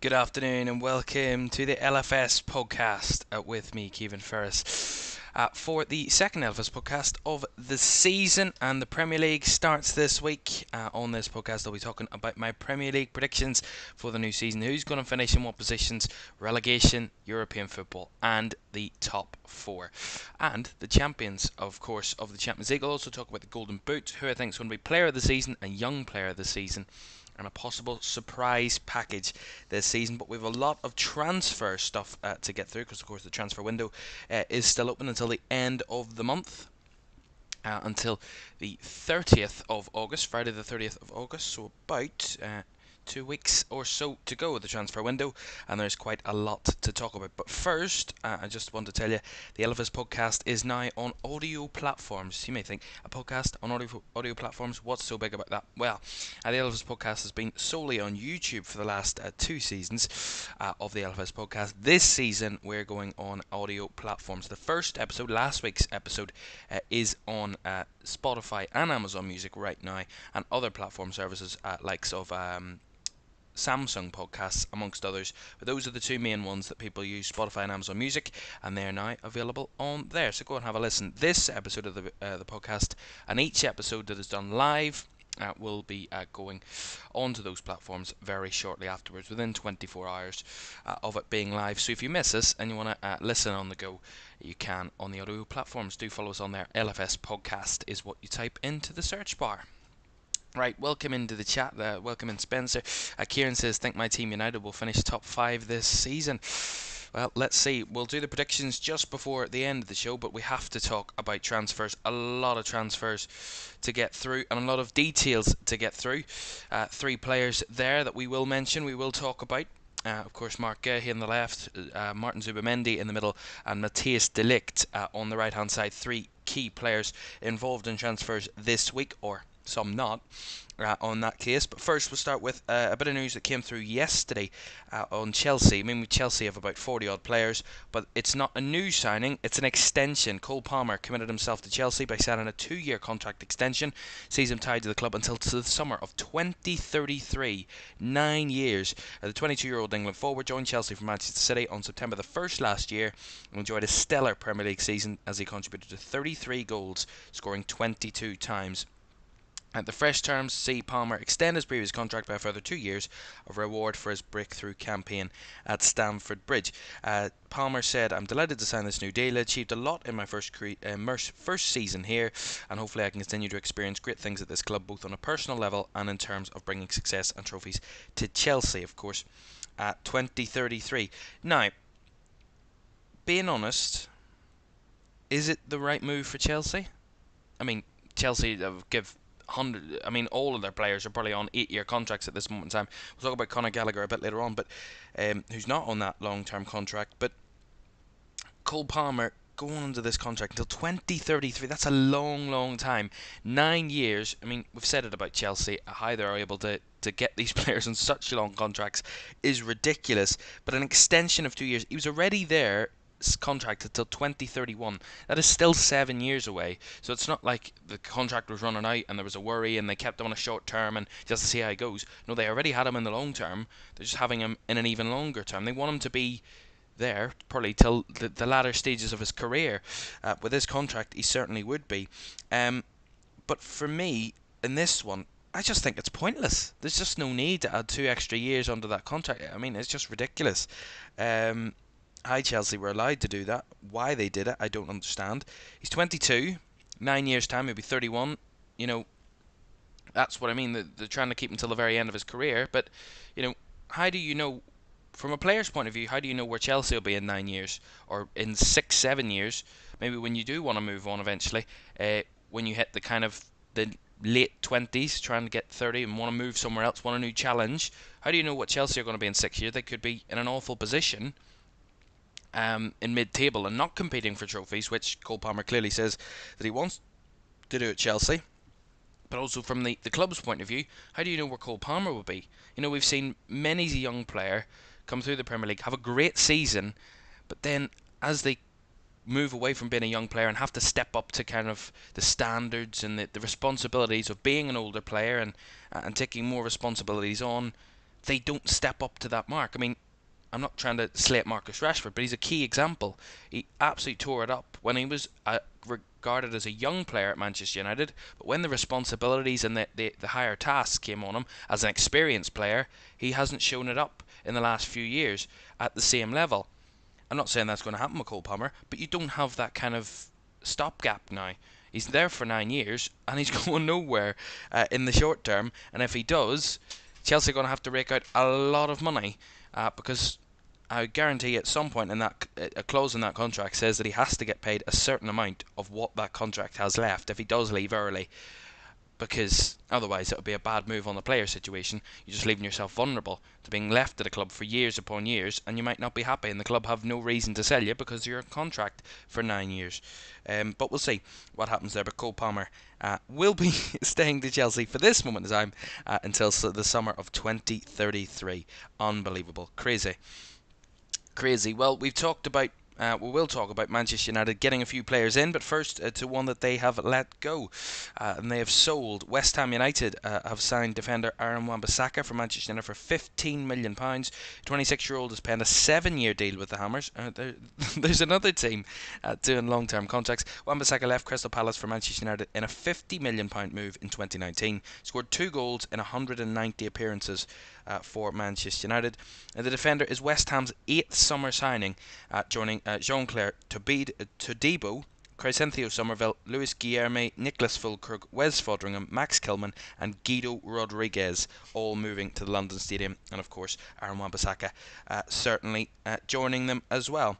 Good afternoon and welcome to the LFS podcast with me, Caoimhan Ferris, for the second LFS podcast of the season. And the Premier League starts this week. On this podcast, I'll be talking about my Premier League predictions for the new season, who's going to finish in what positions, relegation, European football, and the top four. And the champions, of course, of the Champions League. I'll also talk about the Golden Boot, who I think is going to be player of the season and young player of the season, and a possible surprise package this season. But we have a lot of transfer stuff to get through, because of course the transfer window is still open until the end of the month, until the 30th of August, Friday the 30th of August, so about 2 weeks or so to go with the transfer window, and there's quite a lot to talk about. But first, I just want to tell you, the LFS podcast is now on audio platforms. You may think, a podcast on audio platforms, what's so big about that? Well, the LFS podcast has been solely on YouTube for the last 2 seasons of the LFS podcast. This season, we're going on audio platforms. The first episode, last week's episode, is on Spotify and Amazon Music right now, and other platform services likes of Samsung podcasts, amongst others. But those are the two main ones that people use, Spotify and Amazon Music, and they're now available on there. So go and have a listen. This episode of the podcast, and each episode that is done live, will be going onto those platforms very shortly afterwards, within 24 hours of it being live. So if you miss us and you want to listen on the go, you can on the audio platforms. Do follow us on there. LFS podcast is what you type into the search bar. Right, welcome into the chat there. Welcome in, Spencer. Kieran says, think my team United will finish top 5 this season. Well, let's see. We'll do the predictions just before the end of the show, but we have to talk about transfers. A lot of transfers to get through, and a lot of details to get through. 3 players there that we will mention, we will talk about. Of course, Mark Guehi on the left, Martin Zubimendi in the middle, and Matthias de Ligt on the right-hand side. 3 key players involved in transfers this week, or some not, on that case. But first, we'll start with a bit of news that came through yesterday on Chelsea. I mean, Chelsea have about 40 odd players, but it's not a new signing, it's an extension. Cole Palmer committed himself to Chelsea by signing a 2-year contract extension, sees him tied to the club until the summer of 2033, 9 years. The 22-year-old England forward joined Chelsea from Manchester City on September the 1st last year and enjoyed a stellar Premier League season as he contributed to 33 goals, scoring 22 times. The fresh terms see Palmer extend his previous contract by a further 2 years of reward for his breakthrough campaign at Stamford Bridge. Palmer said, I'm delighted to sign this new deal. I achieved a lot in my first season here, and hopefully I can continue to experience great things at this club, both on a personal level and in terms of bringing success and trophies to Chelsea, of course, at 2033. Now, being honest, is it the right move for Chelsea? I mean, Chelsea give all of their players are probably on 8-year contracts at this moment in time. We'll talk about Conor Gallagher a bit later on, but who's not on that long-term contract. But Cole Palmer going under this contract until 2033, that's a long, long time. 9 years. I mean, we've said it about Chelsea, how they're able to get these players on such long contracts is ridiculous. But an extension of 2 years, he was already there, contract until 2031. That is still 7 years away. So it's not like the contract was running out and there was a worry and they kept him on a short term and just to see how it goes. No, they already had him in the long term. They're just having him in an even longer term. They want him to be there probably till the latter stages of his career. With his contract, he certainly would be. But for me, in this one, I just think it's pointless. There's just no need to add 2 extra years onto that contract. I mean, it's just ridiculous. Chelsea were allowed to do that. Why they did it, I don't understand. He's 22. 9 years' time, he'll be 31. You know, that's what I mean. They're trying to keep him until the very end of his career. But, you know, how do you know, from a player's point of view, how do you know where Chelsea will be in 9 years? Or in 6, 7 years? Maybe when you do want to move on eventually. When you hit the kind of the late 20s, trying to get 30 and want to move somewhere else, want a new challenge. How do you know what Chelsea are going to be in 6 years? They could be in an awful position in mid-table and not competing for trophies, which Cole Palmer clearly says that he wants to do at Chelsea. But also from the club's point of view, how do you know where Cole Palmer will be? You know, we've seen many a young player come through the Premier League, have a great season, but then as they move away from being a young player and have to step up to kind of the standards and the responsibilities of being an older player and taking more responsibilities on, they don't step up to that mark. I mean, I'm not trying to slate Marcus Rashford, but he's a key example. He absolutely tore it up when he was regarded as a young player at Manchester United, but when the responsibilities and the higher tasks came on him as an experienced player, he hasn't shown it up in the last few years at the same level. I'm not saying that's going to happen with Cole Palmer, but you don't have that kind of stopgap now. He's there for 9 years and he's going nowhere in the short term. And if he does, Chelsea are going to have to rake out a lot of money because I guarantee at some point in that a clause in that contract says that he has to get paid a certain amount of what that contract has left if he does leave early, because otherwise it would be a bad move on the player situation. You're just leaving yourself vulnerable to being left at a club for years upon years, and you might not be happy, and the club have no reason to sell you because you're in contract for 9 years. But we'll see what happens there. But Cole Palmer will be staying to Chelsea for this moment in time until the summer of 2033. Unbelievable. Crazy. Well, we will talk about Manchester United getting a few players in, but first to one that they have let go, and they have sold. West Ham United have signed defender Aaron Wan-Bissaka from Manchester United for £15 million. 26-year-old is paying a 7-year deal with the Hammers. There's another team doing long-term contracts. Wan-Bissaka left Crystal Palace for Manchester United in a £50 million move in 2019. Scored 2 goals in 190 appearances for Manchester United. The defender is West Ham's 8th summer signing, joining Jean-Claire Todibo, Crescencio Somerville, Luis Guilherme, Nicholas Füllkrug, Wes Foderingham, Max Kilman and Guido Rodriguez, all moving to the London Stadium, and of course Aaron Wan-Bissaka certainly joining them as well.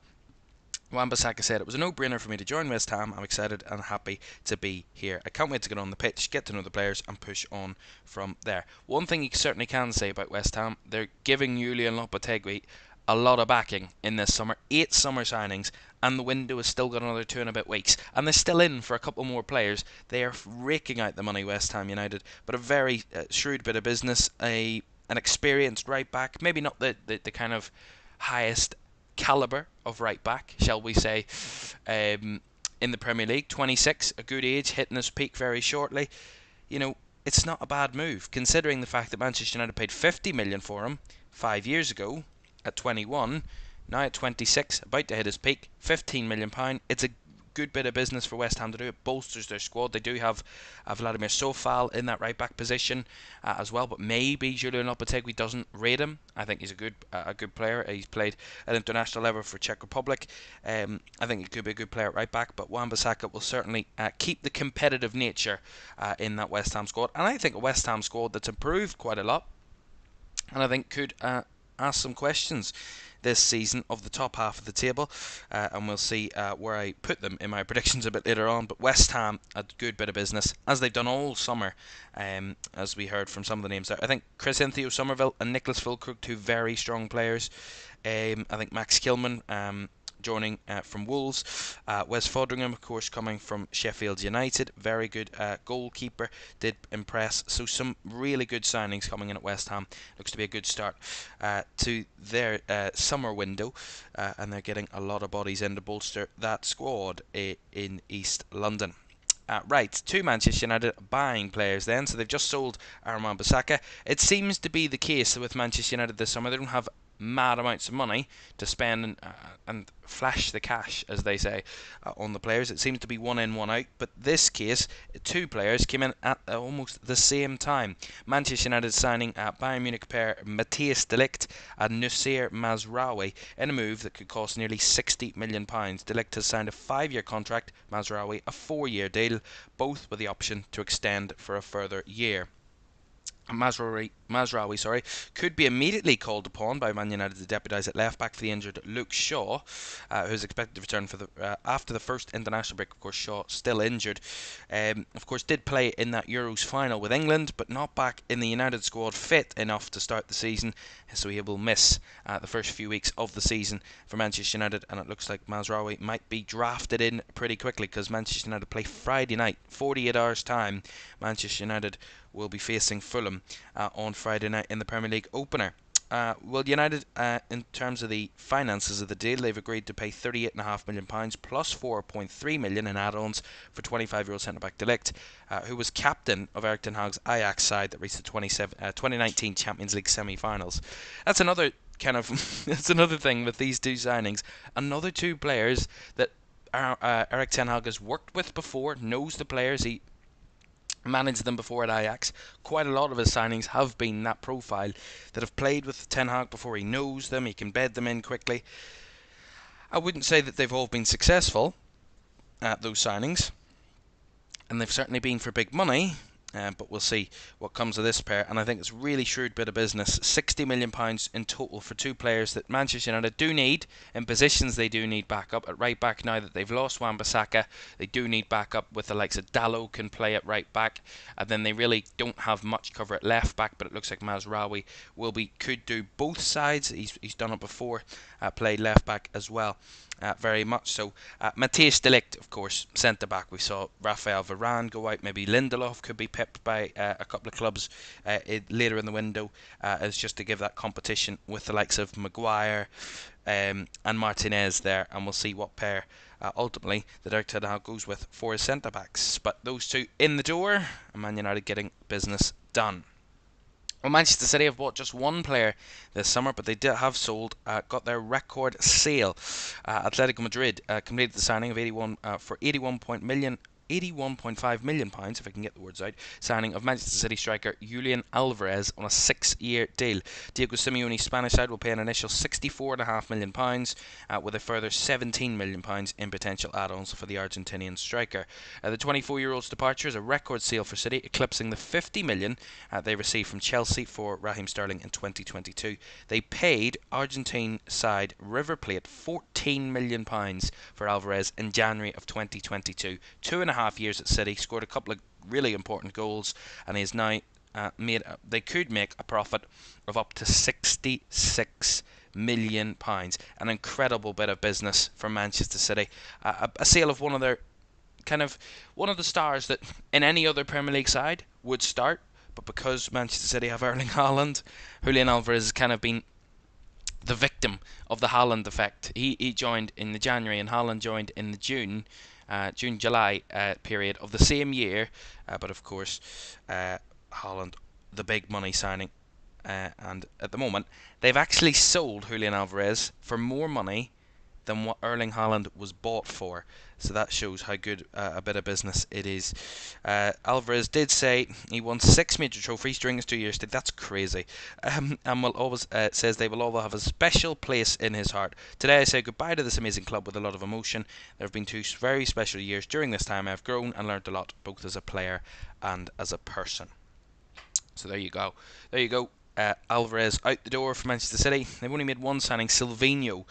Wan-Bissaka said, "It was a no-brainer for me to join West Ham. I'm excited and happy to be here. I can't wait to get on the pitch, get to know the players and push on from there." One thing you certainly can say about West Ham, they're giving Julian Lopetegui a lot of backing in this summer. 8 summer signings, and the window has still got another 2 and a bit weeks, and they're still in for a couple more players. They are raking out the money, West Ham United, but a very shrewd bit of business. An experienced right back, maybe not the kind of highest calibre of right back, shall we say, in the Premier League. 26, a good age, hitting his peak very shortly. You know, it's not a bad move, considering the fact that Manchester United paid £50 million for him 5 years ago at 21. Now at 26, about to hit his peak, £15 million. It's a good bit of business for West Ham to do. It bolsters their squad. They do have Vladimir Sofal in that right back position as well, but maybe Julian Lopetegui doesn't rate him. I think he's a good player. He's played at international level for Czech Republic. I think he could be a good player at right back, but Wan-Bissaka will certainly keep the competitive nature in that West Ham squad, and I think a West Ham squad that's improved quite a lot, and I think could ask some questions this season of the top half of the table, and we'll see where I put them in my predictions a bit later on. But West Ham, a good bit of business, as they've done all summer, as we heard from some of the names there. I think Crescencio Somerville and Nicholas Füllkrug, 2 very strong players. I think Max Kilman joining from Wolves. Wes Foderingham, of course, coming from Sheffield United. Very good goalkeeper, did impress. So some really good signings coming in at West Ham. Looks to be a good start to their summer window, and they're getting a lot of bodies in to bolster that squad in East London. Right, to Manchester United buying players then. So they've just sold Aaron Wan-Bissaka. It seems to be the case with Manchester United this summer. They don't have mad amounts of money to spend and flash the cash, as they say, on the players. It seems to be one in, one out, but this case, 2 players came in at almost the same time. Manchester United signing Bayern Munich pair Matthias de Ligt and Noussair Mazraoui in a move that could cost nearly £60 million. De Ligt has signed a 5-year contract, Mazraoui a 4-year deal, both with the option to extend for a further year. Mazraoui could be immediately called upon by Man United to deputise at left back for the injured Luke Shaw, who's expected to return for after the first international break. Of course, Shaw still injured. Of course, did play in that Euros final with England, but not back in the United squad fit enough to start the season, so he will miss the first few weeks of the season for Manchester United. And it looks like Mazraoui might be drafted in pretty quickly, because Manchester United play Friday night, 48 hours time. Manchester United will be facing Fulham on Friday night in the Premier League opener. Well, United, in terms of the finances of the deal, they've agreed to pay £38.5 million plus £4.3 million in add-ons for 25-year-old centre-back De Ligt, who was captain of Erik ten Hag's Ajax side that reached the 2019 Champions League semi-finals. That's another kind of that's another thing with these two signings. Another two players that Erik ten Hag has worked with before, knows the players. He managed them before at Ajax. Quite a lot of his signings have been that profile, that have played with Ten Hag before. He knows them, he can bed them in quickly. I wouldn't say that they've all been successful at those signings, and they've certainly been for big money, but we'll see what comes of this pair. And I think it's a really shrewd bit of business. £60 million in total for two players that Manchester United do need in positions. They do need backup at right back now that they've lost Wan-Bissaka. They do need backup with the likes of Dalot can play at right back, and then they really don't have much cover at left back. But it looks like Mazraoui could do both sides. He's done it before, played left back as well. Very much so. Matthijs de Ligt, of course, centre back. We saw Rafael Varane go out. Maybe Lindelof could be pipped by a couple of clubs later in the window, as just to give that competition with the likes of Maguire and Martinez there. And we'll see what pair ultimately that Erik ten Hag goes with for his centre backs. But those two in the door, and Man United getting business done. Well, Manchester City have bought just one player this summer, but they have got their record sale. Atletico Madrid completed the signing of 81.5 million pounds, if I can get the words out, signing of Manchester City striker Julian Alvarez on a 6-year deal. Diego Simeone's Spanish side will pay an initial £64.5 million, with a further £17 million in potential add-ons for the Argentinian striker. The 24-year-old's departure is a record sale for City, eclipsing the £50 million they received from Chelsea for Raheem Sterling in 2022. They paid Argentine side River Plate £14 million for Alvarez in January of 2022. 2.5 years at City, scored a couple of really important goals, and he is now they could make a profit of up to £66 million. An incredible bit of business for Manchester City. A sale of one of the stars that in any other Premier League side would start, but because Manchester City have Erling Haaland, Julian Alvarez has kind of been the victim of the Haaland effect. He joined in the January and Haaland joined in the June-July period of the same year, but of course Haaland, the big money signing, and at the moment they've actually sold Julian Alvarez for more money than what Erling Haaland was bought for. So that shows how good a bit of business it is. Alvarez did say he won 6 major trophies during his 2 years. That's crazy. And will always says they will all have a special place in his heart. Today I say goodbye to this amazing club with a lot of emotion. There have been 2 very special years. During this time I have grown and learned a lot, both as a player and as a person. So there you go. Alvarez out the door for Manchester City. They've only made one signing, Silvinho,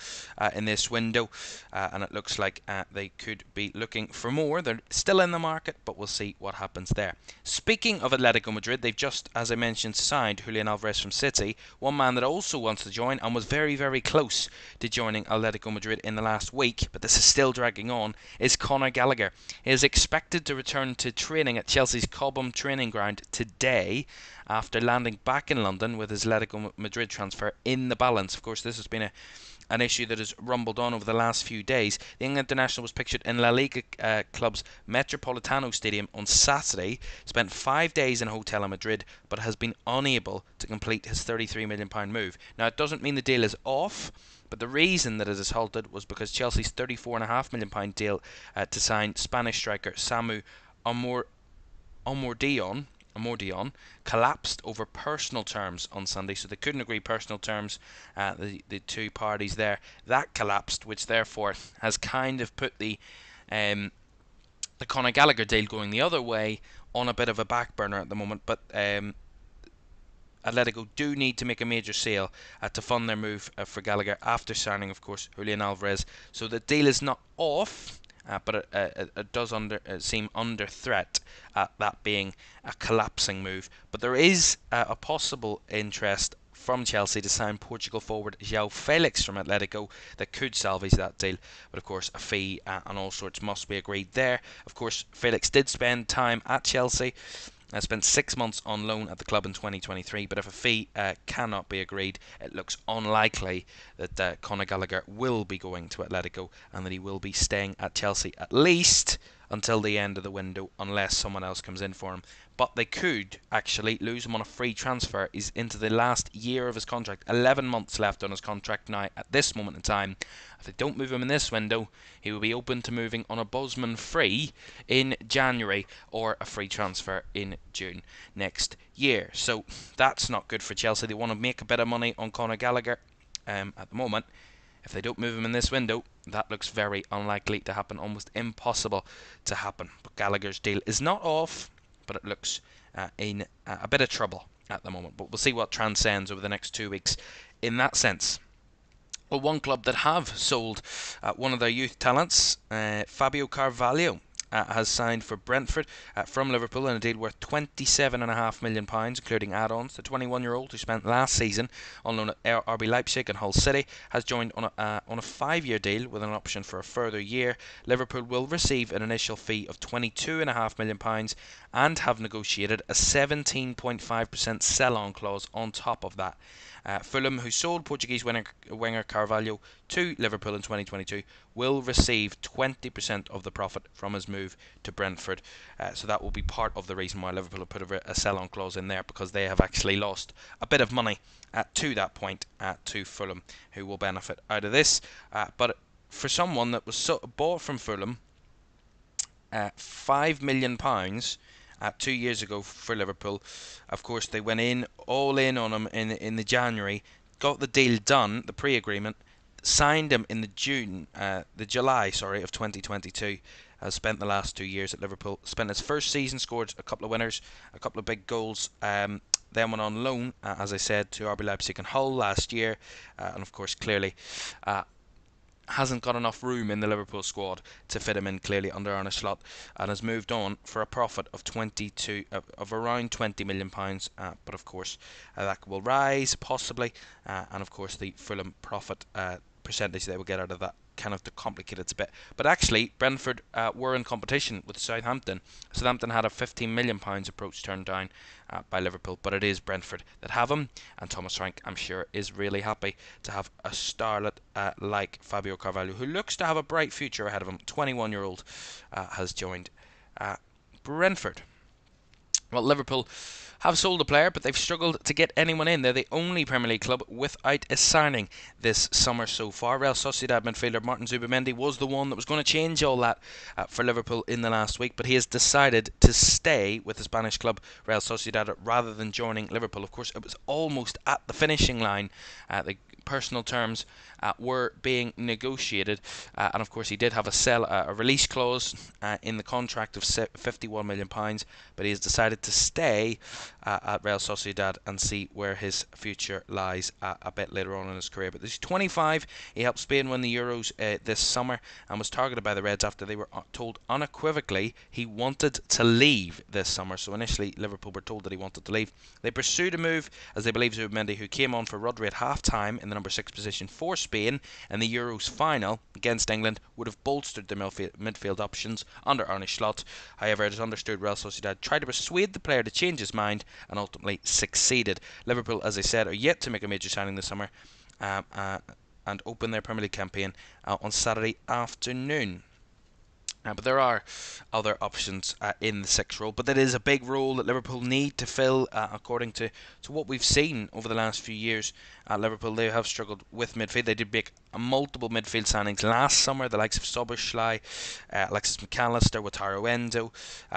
in this window, and it looks like they could be looking for more. They're still in the market, but we'll see what happens there. Speaking of Atletico Madrid, they've just, as I mentioned, signed Julian Alvarez from City. One man that also wants to join and was very, very close to joining Atletico Madrid in the last week, but this is still dragging on, is Conor Gallagher. He is expected to return to training at Chelsea's Cobham training ground today, after landing back in London with his Atletico Madrid transfer in the balance. Of course, this has been an issue that has rumbled on over the last few days. The England international was pictured in La Liga club's Metropolitano Stadium on Saturday, spent 5 days in a hotel in Madrid, but has been unable to complete his £33 million move. Now, it doesn't mean the deal is off, but the reason that it has halted was because Chelsea's £34.5 million deal to sign Spanish striker Samu Amordion collapsed over personal terms on Sunday, so they couldn't agree personal terms, the two parties there. That collapsed, which therefore has kind of put the Conor Gallagher deal going the other way on a bit of a back burner at the moment, but Atletico do need to make a major sale to fund their move for Gallagher after signing, of course, Julian Alvarez. So the deal is not off, but it does seem under threat, that being a collapsing move. But there is a possible interest from Chelsea to sign Portugal forward João Felix from Atletico that could salvage that deal. But of course a fee and all sorts must be agreed there. Of course Felix did spend time at Chelsea Spent 6 months on loan at the club in 2023, but if a fee cannot be agreed, it looks unlikely that Conor Gallagher will be going to Atletico and that he will be staying at Chelsea at least until the end of the window, unless someone else comes in for him. But they could actually lose him on a free transfer. He's into the last year of his contract, 11 months left on his contract now at this moment in time. If they don't move him in this window, he will be open to moving on a Bosman free in January or a free transfer in June next year. So that's not good for Chelsea. They want to make a bit of money on Conor Gallagher at the moment. If they don't move him in this window, that looks very unlikely to happen, almost impossible to happen. But Gallagher's deal is not off, but it looks in a bit of trouble at the moment. But we'll see what transcends over the next 2 weeks in that sense. Well, one club that have sold one of their youth talents, Fabio Carvalho, has signed for Brentford from Liverpool in a deal worth £27.5 million, including add-ons. The 21-year-old, who spent last season on loan at RB Leipzig and Hull City, has joined on a 5-year deal with an option for a further year. Liverpool will receive an initial fee of £22.5 million and have negotiated a 17.5% sell-on clause on top of that. Fulham, who sold Portuguese winger Carvalho to Liverpool in 2022, will receive 20% of the profit from his move to Brentford. So that will be part of the reason why Liverpool have put a sell-on clause in there, because they have actually lost a bit of money to that point to Fulham, who will benefit out of this. But for someone that was bought from Fulham, £5 million 2 years ago for Liverpool. Of course, they went all in on him in the January, got the deal done, the pre-agreement, signed him in the July of 2022. Has spent the last 2 years at Liverpool. Spent his first season, scored a couple of winners, a couple of big goals. Then went on loan, as I said, to RB Leipzig and Hull last year, and of course, clearly. Hasn't got enough room in the Liverpool squad to fit him in clearly under Arne Slot, and has moved on for a profit of around £20 million. But of course, that will rise possibly, and of course the Fulham profit percentage they will get out of that kind of complicated it a bit. But actually, Brentford were in competition with Southampton. Southampton had a £15 million approach turned down by Liverpool, but it is Brentford that have him, and Thomas Frank, I'm sure, is really happy to have a starlet like Fabio Carvalho, who looks to have a bright future ahead of him. 21-year-old has joined Brentford. Well, Liverpool have sold a player, but they've struggled to get anyone in. They're the only Premier League club without a signing this summer so far. Real Sociedad midfielder Martin Zubimendi was the one that was going to change all that for Liverpool in the last week, but he has decided to stay with the Spanish club Real Sociedad rather than joining Liverpool. Of course, it was almost at the finishing line. The personal terms were being negotiated, and of course he did have a release clause in the contract of £51 million, but he has decided to stay at Real Sociedad and see where his future lies a bit later on in his career. But he's 25. He helped Spain win the Euros this summer and was targeted by the Reds after they were told unequivocally he wanted to leave this summer. So initially Liverpool were told that he wanted to leave. They pursued a move as they believe Zubimendi, who came on for Rodri at half-time in the number 6 position for Spain in the Euros final against England, would have bolstered their midfield options under Arne Slot. However, it is understood Real Sociedad tried to persuade the player to change his mind and ultimately succeeded. Liverpool, as I said, are yet to make a major signing this summer and open their Premier League campaign on Saturday afternoon. But there are other options in the 6th role, but that is a big role that Liverpool need to fill according to what we've seen over the last few years. Liverpool, they have struggled with midfield. They did make multiple midfield signings last summer, the likes of Szoboszlai, Alexis McAllister, Wataru Endo,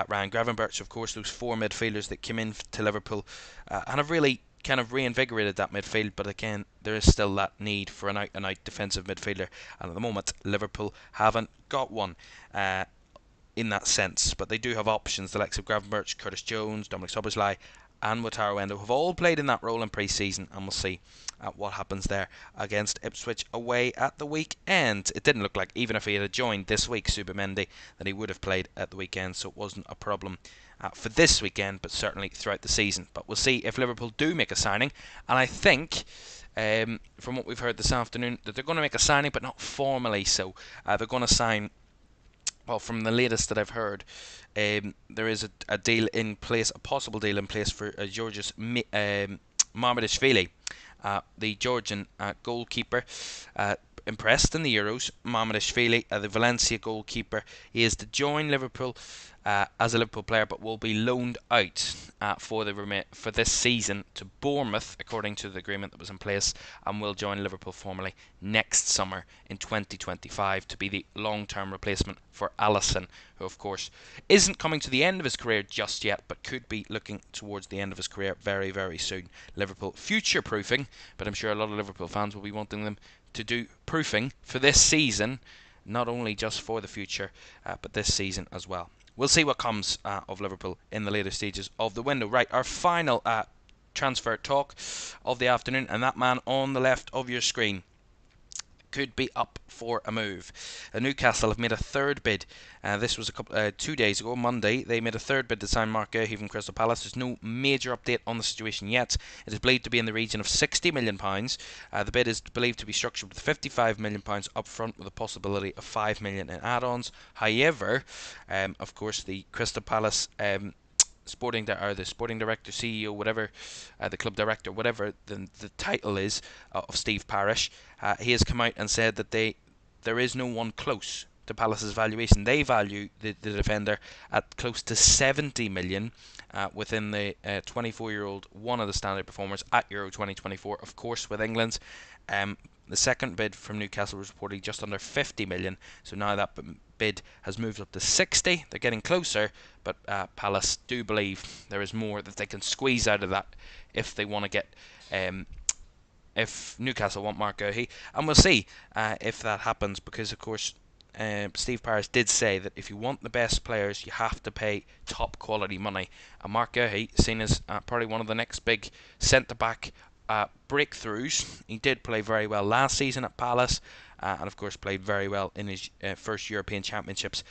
Ryan Gravenberch, of course, those 4 midfielders that came in to Liverpool and have really kind of reinvigorated that midfield, but again, there is still that need for an out-and-out defensive midfielder, and at the moment, Liverpool haven't got one in that sense, but they do have options. The likes of Gravenberch, Curtis Jones, Dominic Szoboszlai and Wataru Endo have all played in that role in pre-season, and we'll see what happens there against Ipswich away at the weekend. It didn't look like, even if he had joined this week, Zubimendi, that he would have played at the weekend, so it wasn't a problem for this weekend, but certainly throughout the season. But we'll see if Liverpool do make a signing, and I think from what we've heard this afternoon that they're going to make a signing, but not formally so. They're going to sign well, from the latest that I've heard, there is a deal in place, a possible deal in place for Georgios Mamardashvili, the Georgian goalkeeper. Uh, Impressed in the Euros, Mamardashvili, the Valencia goalkeeper, he is to join Liverpool as a Liverpool player, but will be loaned out for this season to Bournemouth, according to the agreement that was in place, and will join Liverpool formally next summer in 2025 to be the long-term replacement for Alisson, who of course isn't coming to the end of his career just yet, but could be looking towards the end of his career very, very soon. Liverpool future-proofing, but I'm sure a lot of Liverpool fans will be wanting them to do proofing for this season, not only just for the future, but this season as well. We'll see what comes of Liverpool in the later stages of the window. Right, our final transfer talk of the afternoon, and that man on the left of your screen could be up for a move. Newcastle have made a third bid. This was 2 days ago, Monday. They made a third bid to sign Mark Guehi from Crystal Palace. There's no major update on the situation yet. It is believed to be in the region of £60 million. The bid is believed to be structured with £55 million up front, with a possibility of £5 million in add-ons. However, of course, the Crystal Palace the sporting director, CEO, whatever, the club director, whatever the title is of Steve Parish, he has come out and said that there is no one close to Palace's valuation. They value the defender at close to 70 million within the 24-year-old, one of the standard performers at Euro 2024, of course, with England. The second bid from Newcastle was reportedly just under 50 million, so now that bid has moved up to 60. They're getting closer, but Palace do believe there is more that they can squeeze out of that if they want to get, if Newcastle want Mark Guehi, and we'll see if that happens, because of course Steve Parish did say that if you want the best players, you have to pay top quality money. And Mark Guehi, seen as probably one of the next big centre-back breakthroughs. He did play very well last season at Palace, and of course played very well in his first European Championships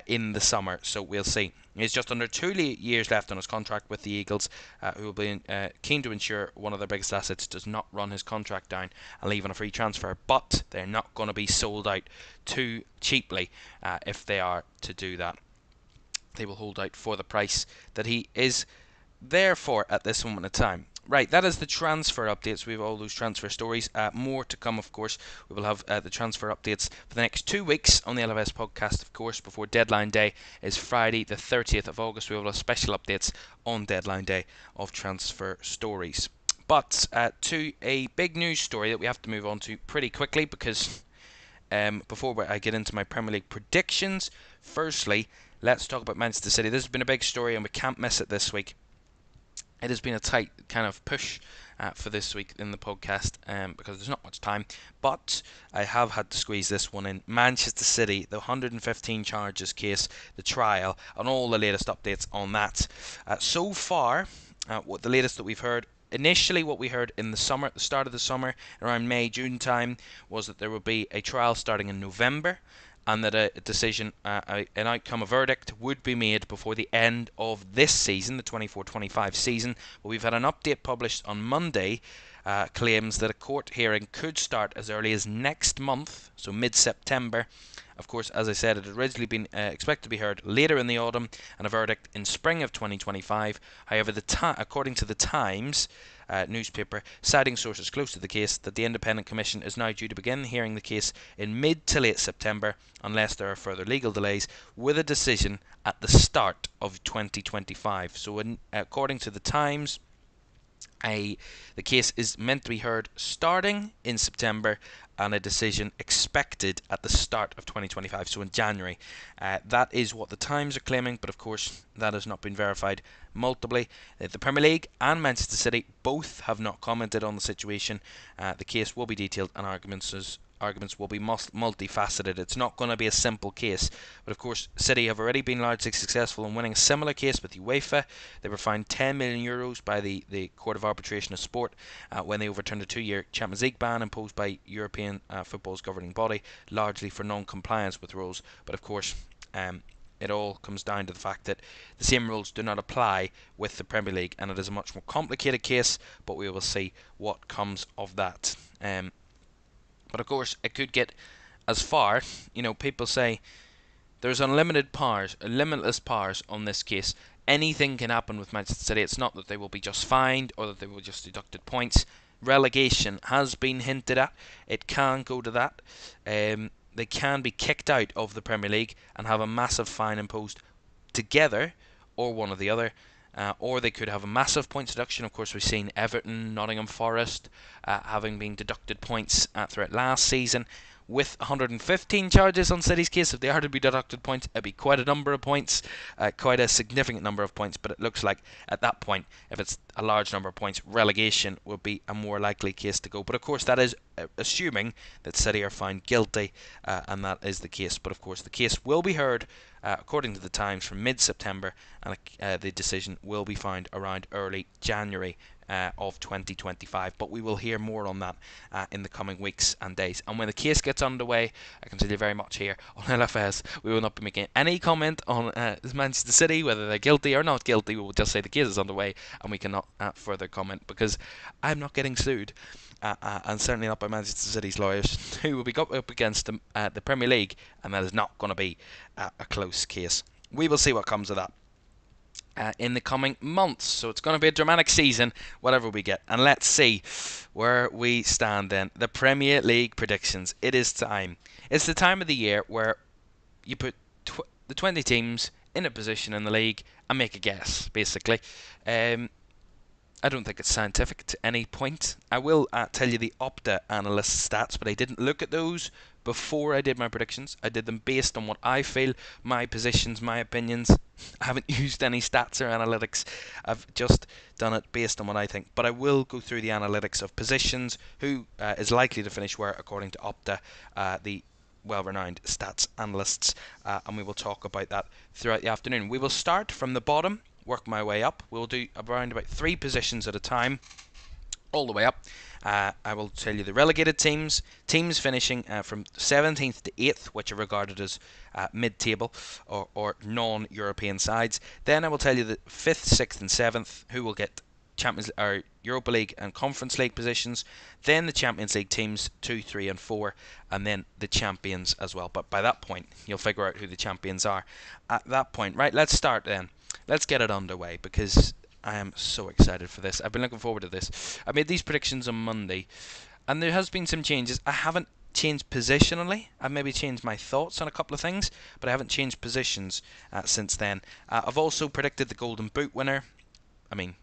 in the summer, so we'll see. He has just under 2 years left on his contract with the Eagles, who will be keen to ensure one of their biggest assets does not run his contract down and leave on a free transfer, but they're not going to be sold out too cheaply if they are to do that. They will hold out for the price that he is there for at this moment in time. Right, that is the transfer updates. We have all those transfer stories. More to come, of course. We will have the transfer updates for the next 2 weeks on the LFS podcast, of course, before deadline day is Friday, the 30th of August. We will have special updates on deadline day of transfer stories. But to a big news story that we have to move on to pretty quickly, because before I get into my Premier League predictions, firstly, let's talk about Manchester City. This has been a big story, and we can't miss it this week. It has been a tight kind of push for this week in the podcast because there's not much time, but I have had to squeeze this one in. Manchester City, the 115 charges case, the trial, and all the latest updates on that. So far, what the latest that we've heard, initially what we heard in the summer, at the start of the summer, around May, June time, was that there would be a trial starting in November, and that a decision, an outcome, a verdict would be made before the end of this season, the 24-25 season. But we've had an update published on Monday, claims that a court hearing could start as early as next month, so mid-September. Of course, as I said, it had originally been expected to be heard later in the autumn, and a verdict in spring of 2025. However, according to the Times newspaper, citing sources close to the case, that the Independent Commission is now due to begin hearing the case in mid to late September, unless there are further legal delays, with a decision at the start of 2025. So according to the Times, the case is meant to be heard starting in September, and a decision expected at the start of 2025, so in January. That is what the Times are claiming, but of course that has not been verified multiply. The Premier League and Manchester City both have not commented on the situation. The case will be detailed, and arguments will be multifaceted. It's not going to be a simple case, but of course City have already been largely successful in winning a similar case with UEFA. They were fined €10 million by the Court of Arbitration of Sport when they overturned a 2-year Champions League ban imposed by European football's governing body, largely for non-compliance with rules. But of course it all comes down to the fact that the same rules do not apply with the Premier League, and it is a much more complicated case, but we will see what comes of that. But of course, it could get as far, people say, There's unlimited powers, limitless powers on this case. Anything can happen with Manchester City. It's not that they will be just fined or that they will just deducted points. Relegation has been hinted at. It can go to that. They can be kicked out of the Premier League and have a massive fine imposed together, or one or the other. Or they could have a massive points deduction. Of course, we've seen Everton, Nottingham Forest having been deducted points throughout last season. With 115 charges on City's case, if they are to be deducted points, it'd be quite a number of points, quite a significant number of points. But it looks like at that point, if it's a large number of points, relegation would be a more likely case to go. But of course, that is assuming that City are found guilty, and that is the case. But of course, the case will be heard, according to the Times, from mid-September, and the decision will be found around early January of 2025. But we will hear more on that in the coming weeks and days. And when the case gets underway, I can tell you very much here on LFS, we will not be making any comment on Manchester City, whether they're guilty or not guilty. We will just say the case is underway, and we cannot further comment, because I'm not getting sued. And certainly not by Manchester City's lawyers, who will be up against the Premier League, and that is not going to be a close case. We will see what comes of that in the coming months. So it's going to be a dramatic season, whatever we get. And let's see where we stand then. The Premier League predictions. It is time. It's the time of the year where you put the 20 teams in a position in the league and make a guess, basically. I don't think it's scientific to any point. I will tell you the Opta analyst stats, but I didn't look at those before I did my predictions. I did them based on what I feel, my positions, my opinions. I haven't used any stats or analytics. I've just done it based on what I think. But I will go through the analytics of positions, who is likely to finish where, according to Opta, the well-renowned stats analysts, and we will talk about that throughout the afternoon. We will start from the bottom, work my way up. We'll do around about 3 positions at a time, all the way up. I will tell you the relegated teams finishing from 17th to 8th, which are regarded as mid-table or non-European sides. Then I will tell you the 5th, 6th and 7th, who will get Champions or Europa League and Conference League positions. Then the Champions League teams 2, 3 and 4, and then the champions as well. But by that point, you'll figure out who the champions are at that point. Right, let's start then. Let's get it underway, because I am so excited for this. I've been looking forward to this. I made these predictions on Monday, and there has been some changes. I haven't changed positionally. I've maybe changed my thoughts on a couple of things, but I haven't changed positions since then. I've also predicted the Golden Boot winner. I mean,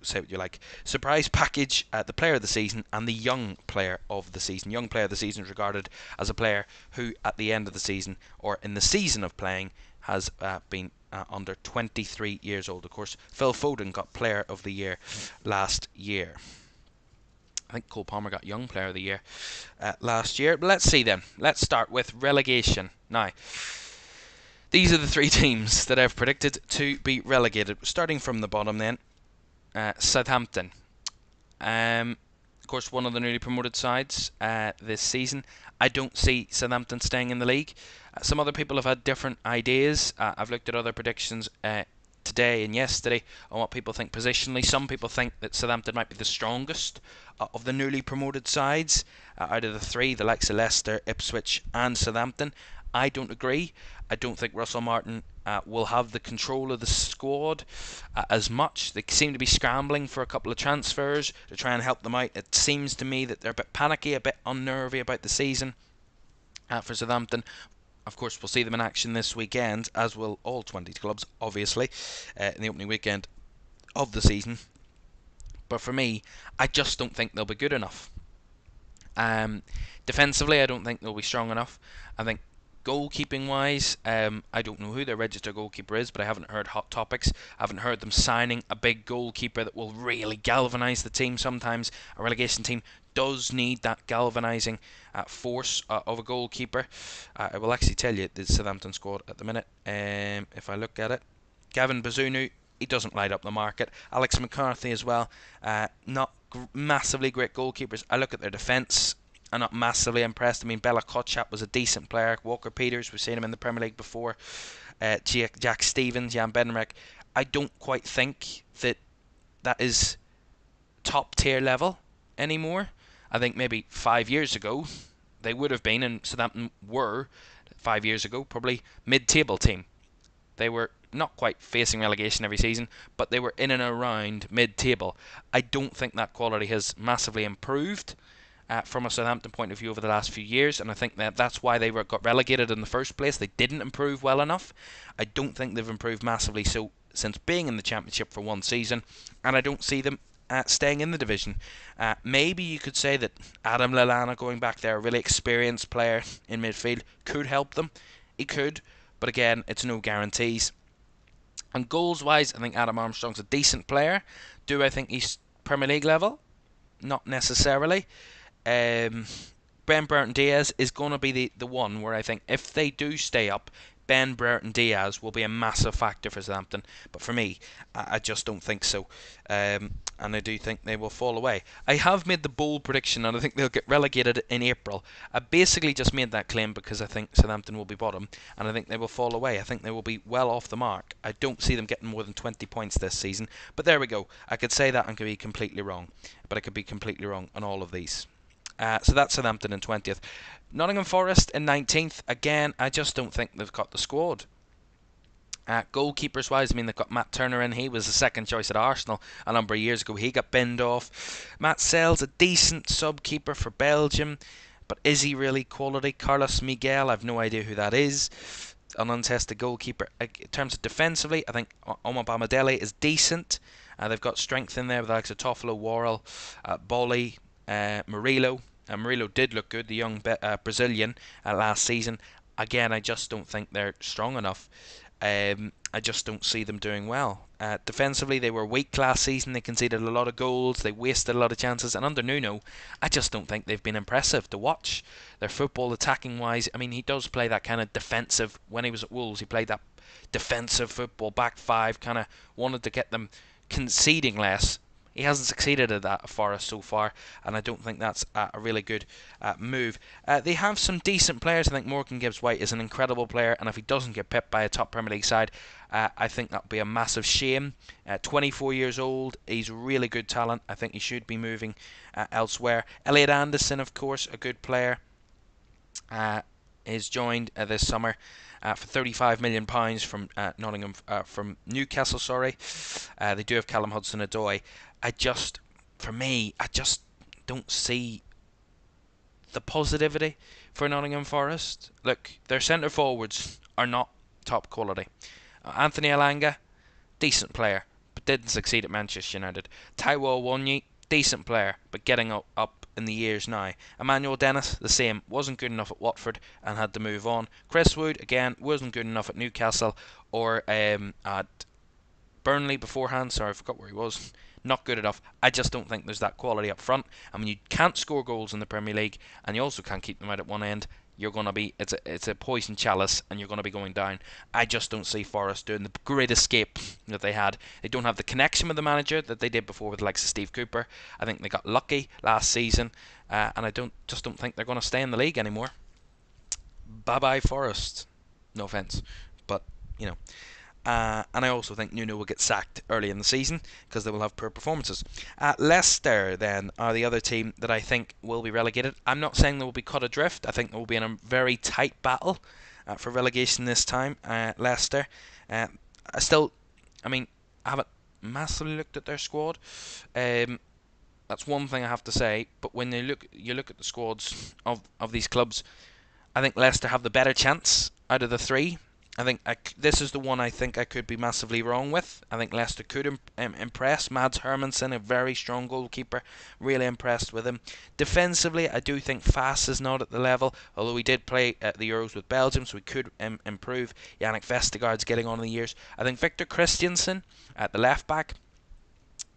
say what you like. Surprise package, the player of the season, and the young player of the season. Young player of the season is regarded as a player who, at the end of the season, or in the season of playing, has been under 23 years old. Of course, Phil Foden got Player of the Year last year. I think Cole Palmer got Young Player of the Year last year. But let's see then. Let's start with relegation. Now, these are the 3 teams that I've predicted to be relegated. Starting from the bottom then, Southampton. Of course, one of the newly promoted sides this season. I don't see Southampton staying in the league. Some other people have had different ideas. I've looked at other predictions today and yesterday on what people think positionally. Some people think that Southampton might be the strongest of the newly promoted sides out of the 3, the likes of Leicester, Ipswich and Southampton. I don't agree. I don't think Russell Martin will have the control of the squad as much. They seem to be scrambling for a couple of transfers to try and help them out. It seems to me that they're a bit panicky, a bit unnervy about the season for Southampton. Of course, we'll see them in action this weekend, as will all 20 clubs, obviously, in the opening weekend of the season. But for me, I just don't think they'll be good enough. Defensively, I don't think they'll be strong enough. I think goalkeeping wise, I don't know who their registered goalkeeper is, but I haven't heard hot topics. I haven't heard them signing a big goalkeeper that will really galvanise the team. Sometimes a relegation team does need that galvanising force of a goalkeeper. I will actually tell you the Southampton squad at the minute. If I look at it, Gavin Bazunu, he doesn't light up the market. Alex McCarthy as well, not massively great goalkeepers. I look at their defence, I'm not massively impressed. I mean, Bella Kotchap was a decent player. Walker Peters, we've seen him in the Premier League before. Jack Stevens, Jan Bednarek. I don't quite think that is top tier level anymore. I think maybe 5 years ago they would have been, and Southampton were 5 years ago, probably mid-table team. They were not quite facing relegation every season, but they were in and around mid-table. I don't think that quality has massively improved from a Southampton point of view over the last few years, and I think that's why they got relegated in the first place. They didn't improve well enough. I don't think they've improved massively so since being in the Championship for one season, and I don't see them staying in the division. Maybe you could say that Adam Lallana going back there, a really experienced player in midfield, could help them. He could, but again, it's no guarantees. And goals-wise, I think Adam Armstrong's a decent player. Do I think he's Premier League level? Not necessarily. Ben Burton Diaz is going to be the one where I think if they do stay up, Ben Burton Diaz will be a massive factor for Southampton. But for me, I just don't think so. And I do think they will fall away. I have made the bold prediction, and I think they'll get relegated in April. I basically just made that claim because I think Southampton will be bottom, and I think they will fall away. I think they will be well off the mark. I don't see them getting more than 20 points this season. But there we go. I could say that and could be completely wrong. But I could be completely wrong on all of these. So that's Southampton in 20th. Nottingham Forest in 19th. Again, I just don't think they've got the squad. Goalkeepers wise, I mean, they've got Matt Turner in. He was the second choice at Arsenal a number of years ago. He got binned off. Matt Sells, a decent sub-keeper for Belgium. But is he really quality? Carlos Miguel, I've no idea who that is. An untested goalkeeper. In terms of defensively, I think Omar Bamadele is decent. They've got strength in there with the likes of Toffolo, Worrell, Bolly, Murillo. Murillo did look good, the young Brazilian, last season. Again, I just don't think they're strong enough. I just don't see them doing well. Defensively, they were weak last season. They conceded a lot of goals. They wasted a lot of chances. And under Nuno, I just don't think they've been impressive to watch. Their football, attacking-wise, I mean, he does play that kind of defensive. When he was at Wolves, he played that defensive football, back five, kind of wanted to get them conceding less. He hasn't succeeded at that for us so far, and I don't think that's a really good move. They have some decent players. I think Morgan Gibbs-White is an incredible player, and if he doesn't get pipped by a top Premier League side, I think that would be a massive shame. 24 years old, he's really good talent. I think he should be moving elsewhere. Elliot Anderson, of course, a good player, is joined this summer for £35 million from from Newcastle. They do have Callum Hudson-Odoi. I just don't see the positivity for Nottingham Forest. Look, their centre forwards are not top quality. Anthony Elanga, decent player, but didn't succeed at Manchester United. Taiwo Awoniyi, decent player, but getting up in the years now. Emmanuel Dennis, the same, wasn't good enough at Watford and had to move on. Chris Wood, again, wasn't good enough at Newcastle or at Burnley beforehand. Sorry, I forgot where he was. Not good enough. I just don't think there's that quality up front. And when you can't score goals in the Premier League and you also can't keep them out at one end, you're going to be it's a poison chalice and you're going to be going down. I just don't see Forest doing the great escape that they had. They don't have the connection with the manager that they did before with the likes of Steve Cooper. I think they got lucky last season, and I don't think they're going to stay in the league anymore. Bye bye Forest. No offence, but you know. And I also think Nuno will get sacked early in the season because they will have poor performances. Leicester then are the other team that I think will be relegated. I'm not saying they will be cut adrift. I think they will be in a very tight battle for relegation this time. Leicester. I haven't massively looked at their squad. That's one thing I have to say. But when you look at the squads of these clubs, I think Leicester have the better chance out of the three. I think this is the one I think I could be massively wrong with. I think Leicester could impress. Mads Hermansen, a very strong goalkeeper, really impressed with him. Defensively, I do think Fass is not at the level, although he did play at the Euros with Belgium, so he could improve. Yannick Vestergaard's getting on in the years. I think Victor Christiansen at the left back,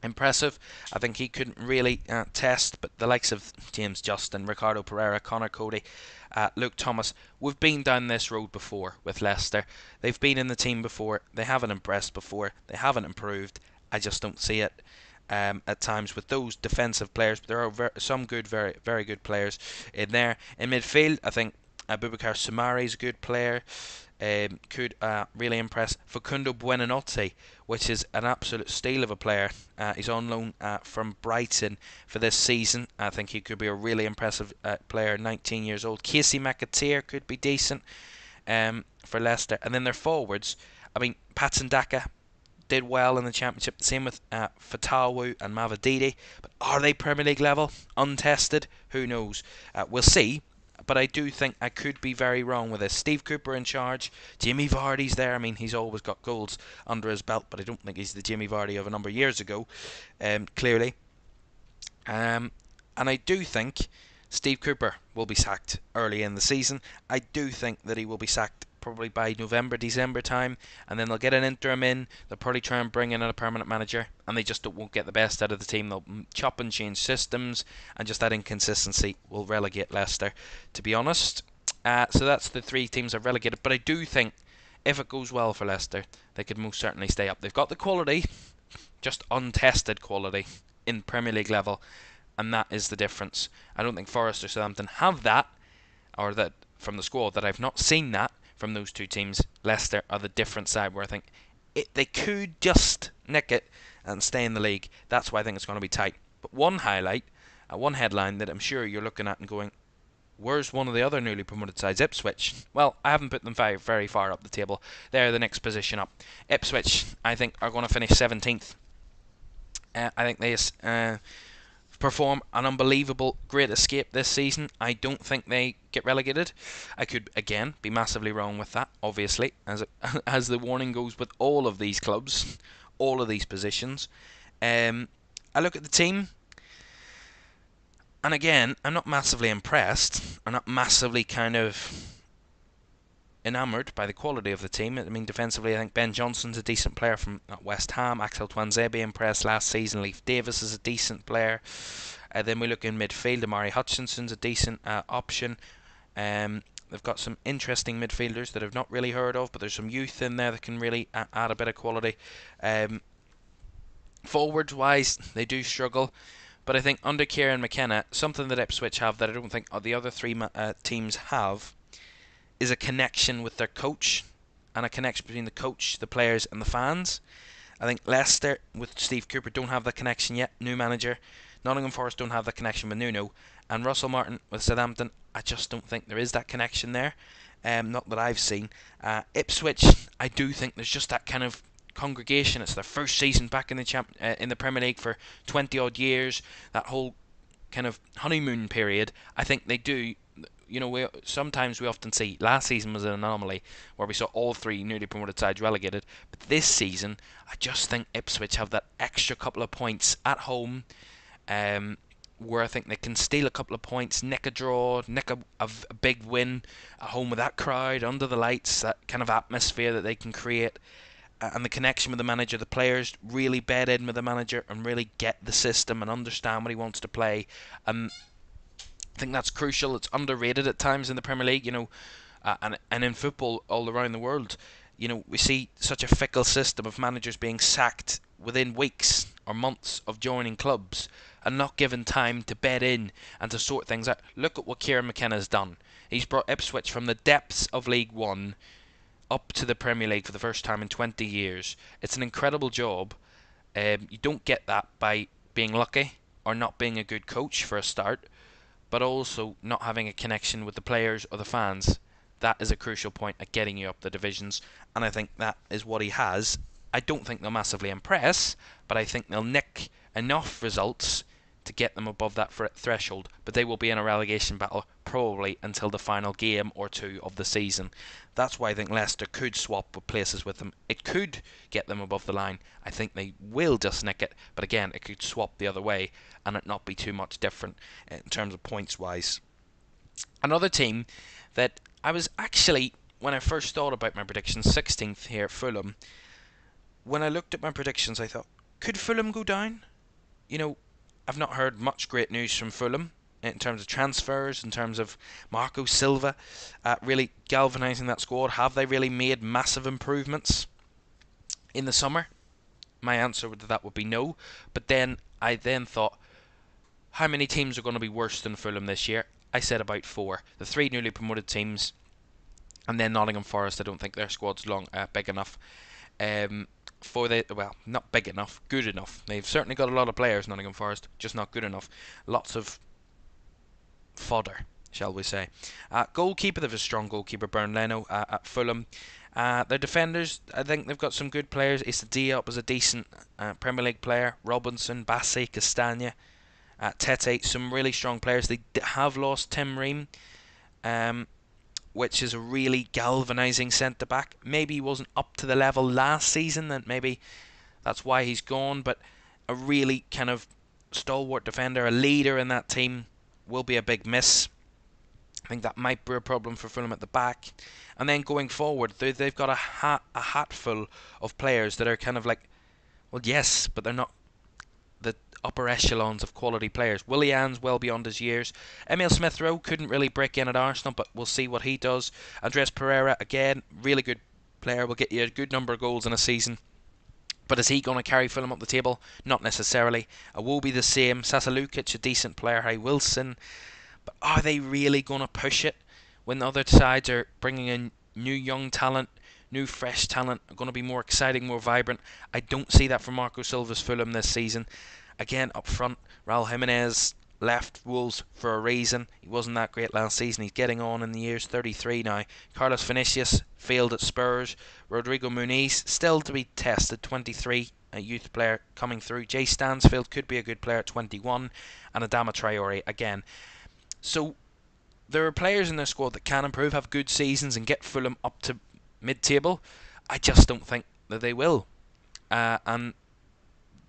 impressive. I think he couldn't really test, but the likes of James Justin, Ricardo Pereira, Connor Cody, Luke Thomas, we've been down this road before with Leicester. They've been in the team before. They haven't impressed before. They haven't improved. I just don't see it at times with those defensive players. But there are some good, very, very good players in there. In midfield, I think Abubakar Soumare is a good player. Could really impress. Facundo Buonanotte, which is an absolute steal of a player. He's on loan from Brighton for this season. I think he could be a really impressive player, 19 years old. Casey McAteer could be decent. for Leicester. And then their forwards, I mean, Patson Daka did well in the Championship. The same with Fatawu and Mavididi. But are they Premier League level? Untested? Who knows? We'll see. But I do think I could be very wrong with this. Steve Cooper in charge. Jimmy Vardy's there. I mean, he's always got goals under his belt, but I don't think he's the Jimmy Vardy of a number of years ago, clearly. And I do think Steve Cooper will be sacked early in the season. I do think that he will be sacked probably by November, December time, and then they'll get an interim in. They'll probably try and bring in a permanent manager, and they just won't get the best out of the team. They'll chop and change systems, and just that inconsistency will relegate Leicester, to be honest. So that's the three teams I've relegated, but I do think if it goes well for Leicester, they could most certainly stay up. They've got the quality, just untested quality in Premier League level, and that is the difference. I don't think Forest or Southampton have that, or that from the squad that I've not seen that from those two teams. Leicester are the different side where I think they could just nick it and stay in the league. That's why I think it's going to be tight. But one highlight, one headline that I'm sure you're looking at and going, where's one of the other newly promoted sides, Ipswich? Well, I haven't put them very far up the table. They're the next position up. Ipswich, I think, are going to finish 17th. I think they perform an unbelievable great escape this season. I don't think they get relegated. I could again be massively wrong with that, obviously, as the warning goes with all of these clubs, all of these positions. I look at the team, and again, I'm not massively impressed. I'm not massively kind of enamoured by the quality of the team. I mean, defensively, I think Ben Johnson's a decent player from West Ham. Axel Tuanzebe impressed last season. Leif Davis is a decent player. Then we look in midfield. Amari Hutchinson's a decent option. They've got some interesting midfielders that I've not really heard of, but there's some youth in there that can really add a bit of quality. Forwards-wise, they do struggle. But I think under Kieran McKenna, something that Ipswich have that I don't think the other three teams have, is a connection with their coach, and a connection between the coach, the players and the fans. I think Leicester with Steve Cooper don't have that connection yet, new manager. Nottingham Forest don't have that connection with Nuno, and Russell Martin with Southampton, I just don't think there is that connection there, not that I've seen. Ipswich, I do think there's just that kind of congregation. It's their first season back in the Premier League for 20 odd years, that whole kind of honeymoon period. I think they do. You know, we often see last season was an anomaly where we saw all three newly promoted sides relegated, but this season I just think Ipswich have that extra couple of points at home, where I think they can steal a couple of points, nick a draw, nick a big win at home with that crowd under the lights, that kind of atmosphere that they can create, and the connection with the manager. The players really bed in with the manager and really get the system and understand what he wants to play. I think that's crucial. It's underrated at times in the Premier League, you know, and in football all around the world. You know, we see such a fickle system of managers being sacked within weeks or months of joining clubs and not given time to bed in and to sort things out. Look at what Kieran McKenna has done. He's brought Ipswich from the depths of League One up to the Premier League for the first time in 20 years. It's an incredible job. You don't get that by being lucky or not being a good coach for a start, but also not having a connection with the players or the fans. That is a crucial point at getting you up the divisions, and I think that is what he has. I don't think they'll massively impress, but I think they'll nick enough results to get them above that threshold, but they will be in a relegation battle probably until the final game or two of the season. That's why I think Leicester could swap places with them. It could get them above the line. I think they will just nick it, but again, it could swap the other way and it not be too much different in terms of points wise. Another team that I was actually, when I first thought about my predictions, 16th here, Fulham. When I looked at my predictions, I thought, could Fulham go down? You know, I've not heard much great news from Fulham in terms of transfers, in terms of Marco Silva really galvanising that squad. Have they really made massive improvements in the summer? My answer to that would be no. But then I thought, how many teams are going to be worse than Fulham this year? I said about 4. The 3 newly promoted teams, and then Nottingham Forest. I don't think their squad's big enough. Not big enough, good enough. They've certainly got a lot of players, Nottingham Forest, just not good enough. Lots of fodder, shall we say. Goalkeeper, they have a strong goalkeeper, Bernd Leno, at Fulham. Their defenders, I think they've got some good players. Issa Diop is a decent Premier League player. Robinson, Bassey, Castagna, Tete, some really strong players. They have lost Tim Ream, which is a really galvanising centre-back. Maybe he wasn't up to the level last season, and maybe that's why he's gone, but a really kind of stalwart defender, a leader in that team, will be a big miss. I think that might be a problem for Fulham at the back. And then going forward, they've got a hat full of players that are kind of like, well, yes, but they're not the upper echelons of quality players. Willian's well beyond his years. Emil Smith-Rowe couldn't really break in at Arsenal, but we'll see what he does. Andres Pereira, again, really good player, will get you a good number of goals in a season. But is he going to carry Fulham up the table? Not necessarily. Iwobi the same. Sasa Lukic, a decent player. Harry Wilson. But are they really going to push it when the other sides are bringing in new young talent, new fresh talent, are going to be more exciting, more vibrant? I don't see that for Marco Silva's Fulham this season. Again, up front, Raul Jimenez left Wolves for a reason. He wasn't that great last season. He's getting on in the years, 33 now. Carlos Vinicius failed at Spurs. Rodrigo Muniz still to be tested, 23, a youth player coming through. Jay Stansfield could be a good player at 21, and Adama Traore again. So there are players in their squad that can improve, have good seasons, and get Fulham up to mid-table. I just don't think that they will. And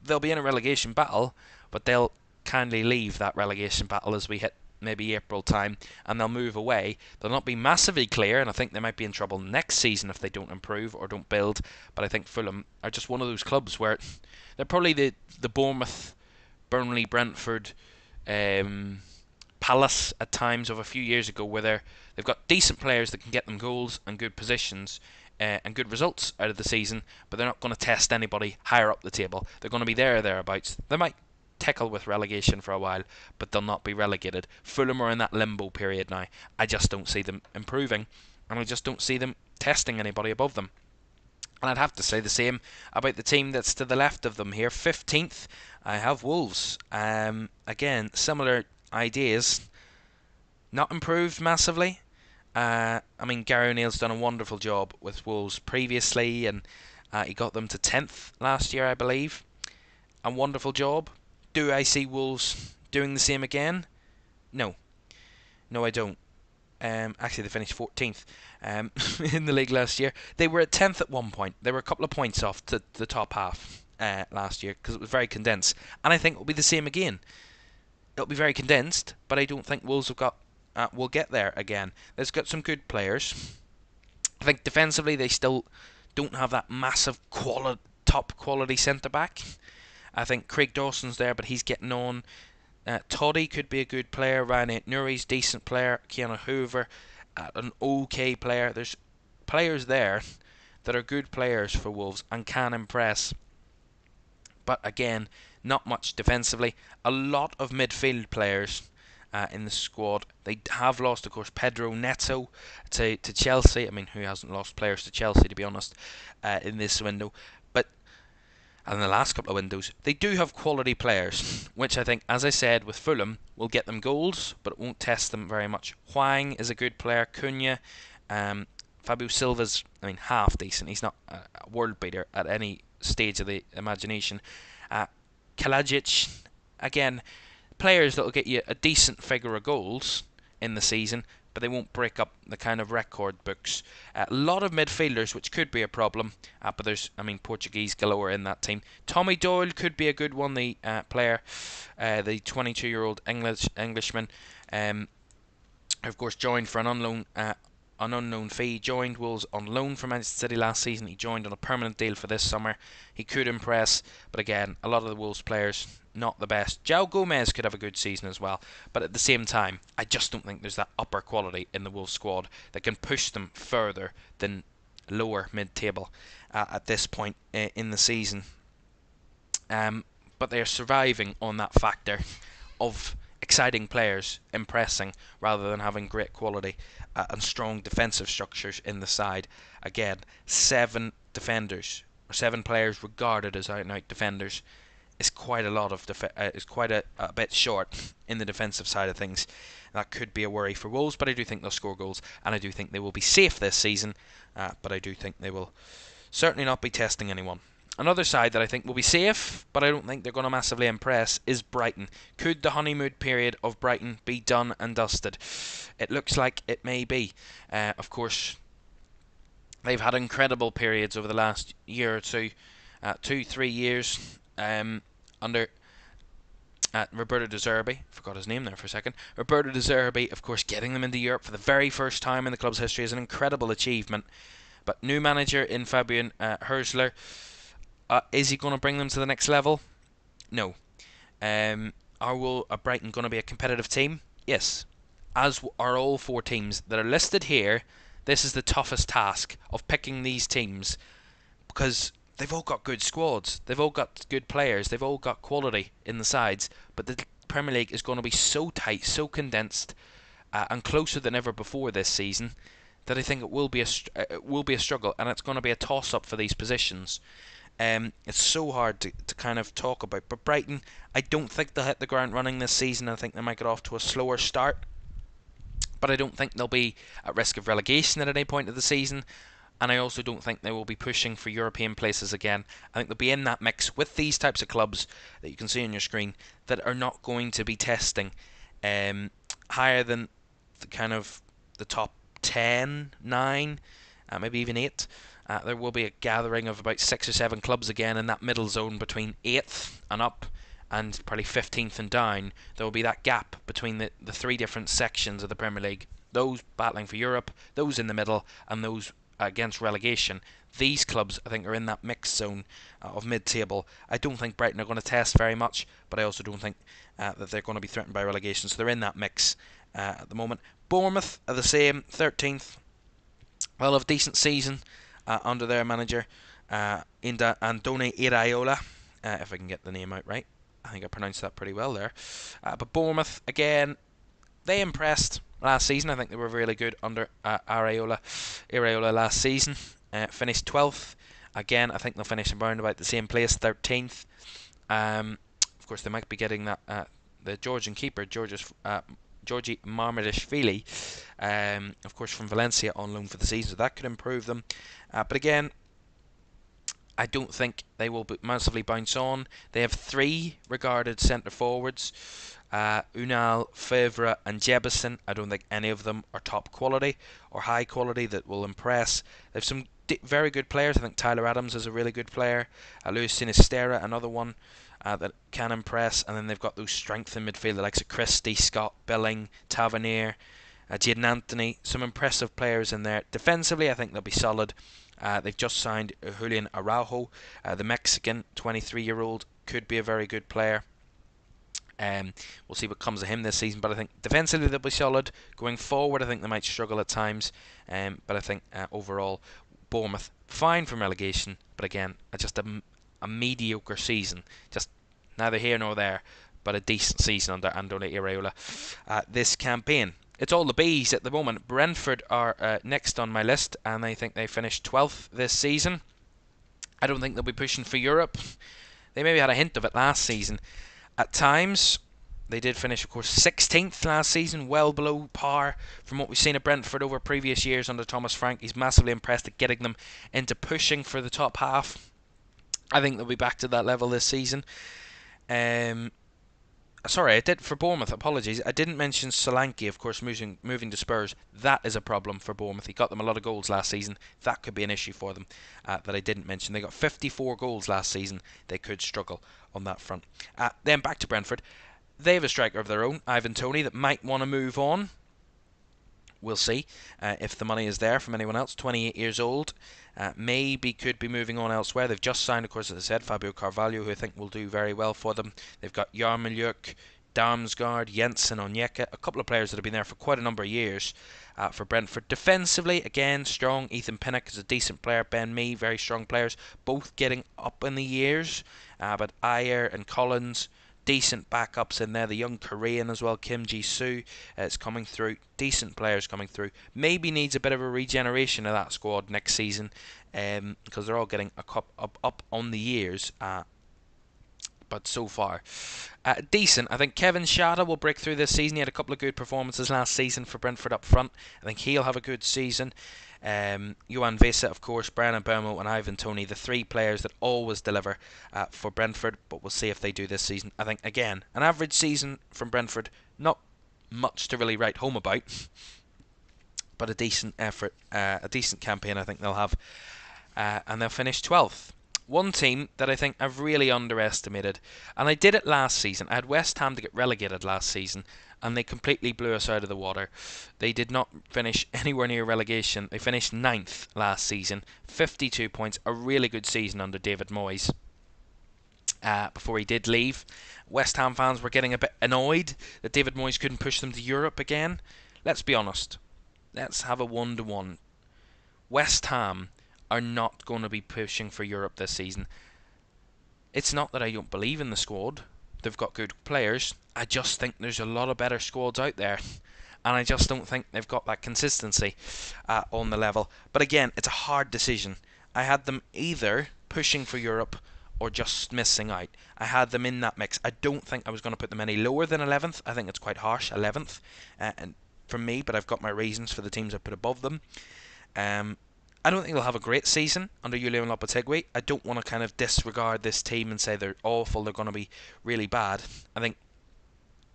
they'll be in a relegation battle, but they'll kindly leave that relegation battle as we hit maybe April time, and they'll move away. They'll not be massively clear, and I think they might be in trouble next season if they don't improve or don't build. But I think Fulham are just one of those clubs where they're probably the Bournemouth, Burnley, Brentford, Palace at times of a few years ago, where they've got decent players that can get them goals and good positions and good results out of the season, but they're not going to test anybody higher up the table. They're going to be there or thereabouts. They might tickle with relegation for a while, but they'll not be relegated. Fulham are in that limbo period now. I just don't see them improving, and I just don't see them testing anybody above them. And I'd have to say the same about the team that's to the left of them here. 15th, I have Wolves. Again, similar ideas, not improved massively. I mean, Gary O'Neill's done a wonderful job with Wolves previously, and he got them to 10th last year, I believe. A wonderful job. Do I see Wolves doing the same again? No. No, I don't. Actually, they finished 14th in the league last year. They were at 10th at one point. They were a couple of points off to the top half last year because it was very condensed. And I think it'll be the same again. It'll be very condensed, but I don't think Wolves will get there again. They've got some good players. I think defensively they still don't have that massive top quality centre back. I think Craig Dawson's there, but he's getting on. Toddy could be a good player. Ryan Nuri's decent player. Keanu Hoover, an okay player. There's players there that are good players for Wolves and can impress. But again, not much defensively. A lot of midfield players in the squad. They have lost, of course, Pedro Neto to Chelsea. I mean, who hasn't lost players to Chelsea, to be honest, in this window? And in the last couple of windows, they do have quality players, which I think, as I said, with Fulham, will get them goals, but it won't test them very much. Hwang is a good player. Cunha, Fabio Silva's, half decent. He's not a world beater at any stage of the imagination. Kalajic, again, players that will get you a decent figure of goals in the season, but they won't break up the kind of record books. A lot of midfielders, which could be a problem, but there's, Portuguese galore in that team. Tommy Doyle could be a good one, the player, the 22-year-old Englishman, of course, joined for an unknown fee. Joined Wolves on loan from Manchester City last season. He joined on a permanent deal for this summer. He could impress, but again, a lot of the Wolves players, not the best. João Gomez could have a good season as well, but at the same time, I just don't think there's that upper quality in the Wolves squad that can push them further than lower mid-table at this point in the season. But they're surviving on that factor of exciting players impressing rather than having great quality and strong defensive structures in the side. Again, 7 defenders, or 7 players regarded as out-and-out defenders is quite a lot of is quite a bit short in the defensive side of things. That could be a worry for Wolves, but I do think they'll score goals, and I do think they will be safe this season. But I do think they will certainly not be testing anyone. Another side that I think will be safe, but I don't think they're going to massively impress, is Brighton. Could the honeymoon period of Brighton be done and dusted? It looks like it may be. Of course, they've had incredible periods over the last year or two, 2-3 years, under Roberto De Zerbi. Forgot his name there for a second. Roberto De Zerbi, of course, getting them into Europe for the very first time in the club's history is an incredible achievement. But new manager in Fabian Herzler, is he going to bring them to the next level? No. Are Brighton going to be a competitive team? Yes. As are all four teams that are listed here. This is the toughest task of picking these teams, because they've all got good squads, they've all got good players, they've all got quality in the sides, but the Premier League is going to be so tight, so condensed, and closer than ever before this season, that I think it will be a struggle, and it's going to be a toss-up for these positions. It's so hard to kind of talk about, but Brighton, I don't think they'll hit the ground running this season. I think they might get off to a slower start, but I don't think they'll be at risk of relegation at any point of the season. And I also don't think they will be pushing for European places again. I think they'll be in that mix with these types of clubs that you can see on your screen that are not going to be testing higher than the top 10, 9, maybe even 8. There will be a gathering of about 6 or 7 clubs again in that middle zone between 8th and up, and probably 15th and down. There will be that gap between the 3 different sections of the Premier League. Those battling for Europe, those in the middle, and those against relegation. These clubs, I think, are in that mixed zone of mid-table. I don't think Brighton are going to test very much, but I also don't think that they're going to be threatened by relegation. So they're in that mix at the moment. Bournemouth are the same, 13th. Well, a decent season under their manager, Andone Iraola, if I can get the name out right. I think I pronounced that pretty well there. But Bournemouth, again, they impressed last season. I think they were really good under Iraola last season. Finished 12th. Again, I think they'll finish around about the same place, 13th. Of course, they might be getting that the Georgian keeper, Georgi Marmadishvili, of course, from Valencia on loan for the season, so that could improve them. But again, I don't think they will massively bounce on. They have 3 regarded centre forwards, Unal, Favre and Jebison. I don't think any of them are top quality or high quality that will impress. They have some very good players. I think Tyler Adams is a really good player. Luis Sinisterra, another one that can impress. And then they've got those strength in midfield, the likes of Christie, Scott, Billing, Tavernier, Jadon Anthony. Some impressive players in there. Defensively, I think they'll be solid. They've just signed Julian Araujo, the Mexican 23-year-old, could be a very good player. We'll see what comes of him this season, but I think defensively they'll be solid. Going forward, I think they might struggle at times, but I think overall Bournemouth fine from relegation, but again just a mediocre season, just neither here nor there, but a decent season under Andone Iraola this campaign. It's all the Bs at the moment. Brentford are next on my list, and I think they finished 12th this season. I don't think they'll be pushing for Europe. They maybe had a hint of it last season at times. They did finish, of course, 16th last season, well below par from what we've seen at Brentford over previous years under Thomas Frank. He's massively impressed at getting them into pushing for the top half. I think they'll be back to that level this season. Sorry, I did for Bournemouth, apologies. I didn't mention Solanke, of course, moving to Spurs. That is a problem for Bournemouth. He got them a lot of goals last season. That could be an issue for them that I didn't mention. They got 54 goals last season. They could struggle on that front. Then back to Brentford. They have a striker of their own, Ivan Toney, that might want to move on. We'll see if the money is there from anyone else. 28 years old. Maybe could be moving on elsewhere. They've just signed, of course, as I said, Fabio Carvalho, who I think will do very well for them. They've got Yarmoliuk, Damsgaard, Jensen, Onyeka, a couple of players that have been there for quite a number of years for Brentford. Defensively, again, strong. Ethan Pinnock is a decent player. Ben Mee, very strong players. Both getting up in the years. But Ayer and Collins, decent backups in there. The young Korean as well, Kim Ji-soo, is coming through. Decent players coming through. Maybe needs a bit of a regeneration of that squad next season, because they're all getting up on the years. but so far, decent. I think Kevin Shada will break through this season. He had a couple of good performances last season for Brentford up front. I think he'll have a good season. Johan Vesa, of course, Brian Mbeumo and Ivan Toney, the three players that always deliver for Brentford, but we'll see if they do this season. I think, again, an average season from Brentford, not much to really write home about, but a decent effort, a decent campaign I think they'll have, and they'll finish 12th. One team that I think I've really underestimated, and I did it last season. I had West Ham to get relegated last season, and they completely blew us out of the water. They did not finish anywhere near relegation. They finished 9th last season, 52 points, a really good season under David Moyes. Before he did leave, West Ham fans were getting a bit annoyed that David Moyes couldn't push them to Europe again. Let's be honest. Let's have a 1-to-1. West Ham are not going to be pushing for Europe this season. It's not that I don't believe in the squad. They've got good players. I just think there's a lot of better squads out there. And I just don't think they've got that consistency on the level. But again, it's a hard decision. I had them either pushing for Europe or just missing out. I had them in that mix. I don't think I was going to put them any lower than 11th. I think it's quite harsh, 11th. And from me, but I've got my reasons for the teams I put above them. I don't think they'll have a great season under Julian Lopetegui. I don't want to kind of disregard this team and say they're awful, they're going to be really bad. I think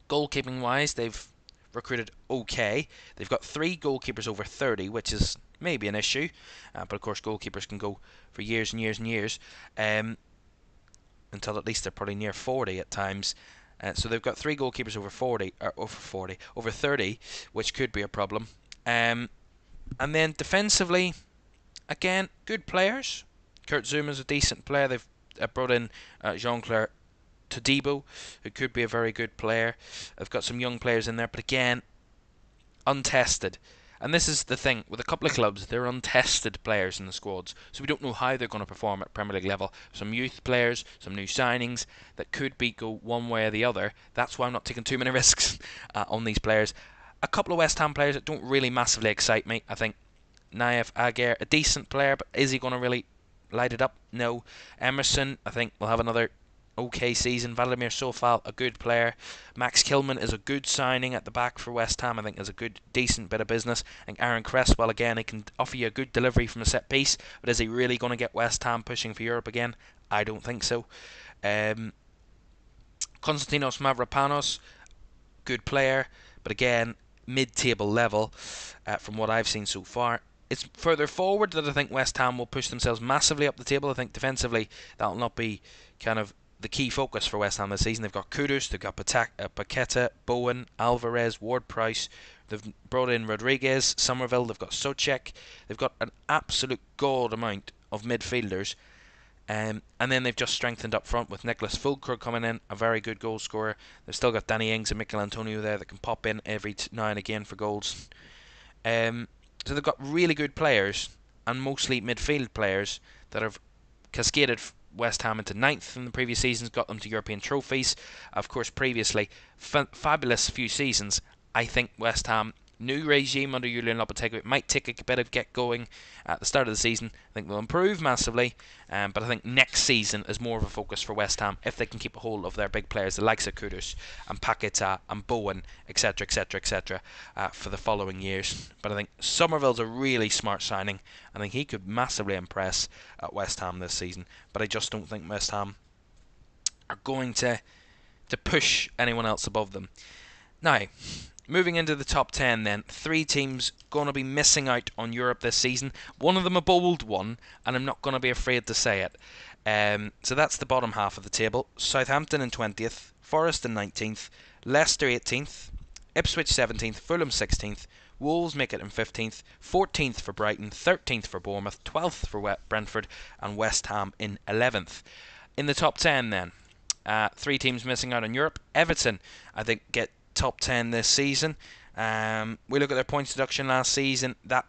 goalkeeping wise, they've recruited okay. They've got 3 goalkeepers over 30, which is maybe an issue. But of course, goalkeepers can go for years and years and years. Until at least they're probably near 40 at times. So they've got 3 goalkeepers over 30, which could be a problem. And then defensively, again, good players. Kurt Zuma's a decent player. They've brought in Jean-Claire Todibo, who could be a very good player. They've got some young players in there, but again, untested. And this is the thing, with a couple of clubs, they're untested players in the squads, so we don't know how they're going to perform at Premier League level. Some youth players, some new signings that could go one way or the other. That's why I'm not taking too many risks on these players. A couple of West Ham players that don't really massively excite me. I think Naif Aguirre, a decent player, but is he going to really light it up? No. Emerson, I think, will have another okay season. Vladimir Sofal, a good player. Max Kilman is a good signing at the back for West Ham. I think is a good, decent bit of business. I think Aaron Cresswell, again, he can offer you a good delivery from a set piece, but is he really going to get West Ham pushing for Europe again? I don't think so. Konstantinos Mavropanos, good player, but again, mid-table level from what I've seen so far. It's further forward that I think West Ham will push themselves massively up the table. I think defensively that'll not be kind of the key focus for West Ham this season. They've got Kudus, they've got Paqueta, Bowen, Alvarez, Ward-Prowse. They've brought in Rodriguez, Somerville. They've got Soucek. They've got an absolute god amount of midfielders. And then they've just strengthened up front with Nicholas Fulkrug coming in, a very good goal scorer. They've still got Danny Ings and Mikel Antonio there that can pop in every now and again for goals. So they've got really good players, and mostly midfield players, that have cascaded West Ham into 9th in the previous seasons, got them to European trophies. Of course, previously, fabulous few seasons. I think West Ham, new regime under Julian Lopetegui, might take a bit of get going at the start of the season. I think they'll improve massively, but I think next season is more of a focus for West Ham if they can keep a hold of their big players, the likes of Kudus and Paqueta and Bowen, etc., etc., etc., for the following years. But I think Somerville's a really smart signing. I think he could massively impress at West Ham this season, but I just don't think West Ham are going to push anyone else above them. Now, moving into the top 10 then, 3 teams going to be missing out on Europe this season. One of them a bold one, and I'm not going to be afraid to say it. So that's the bottom half of the table. Southampton in 20th, Forest in 19th, Leicester 18th, Ipswich 17th, Fulham 16th, Wolves make it in 15th, 14th for Brighton, 13th for Bournemouth, 12th for Brentford, and West Ham in 11th. In the top 10 then, 3 teams missing out on Europe. Everton, I think, get top 10 this season. We look at their points deduction last season. That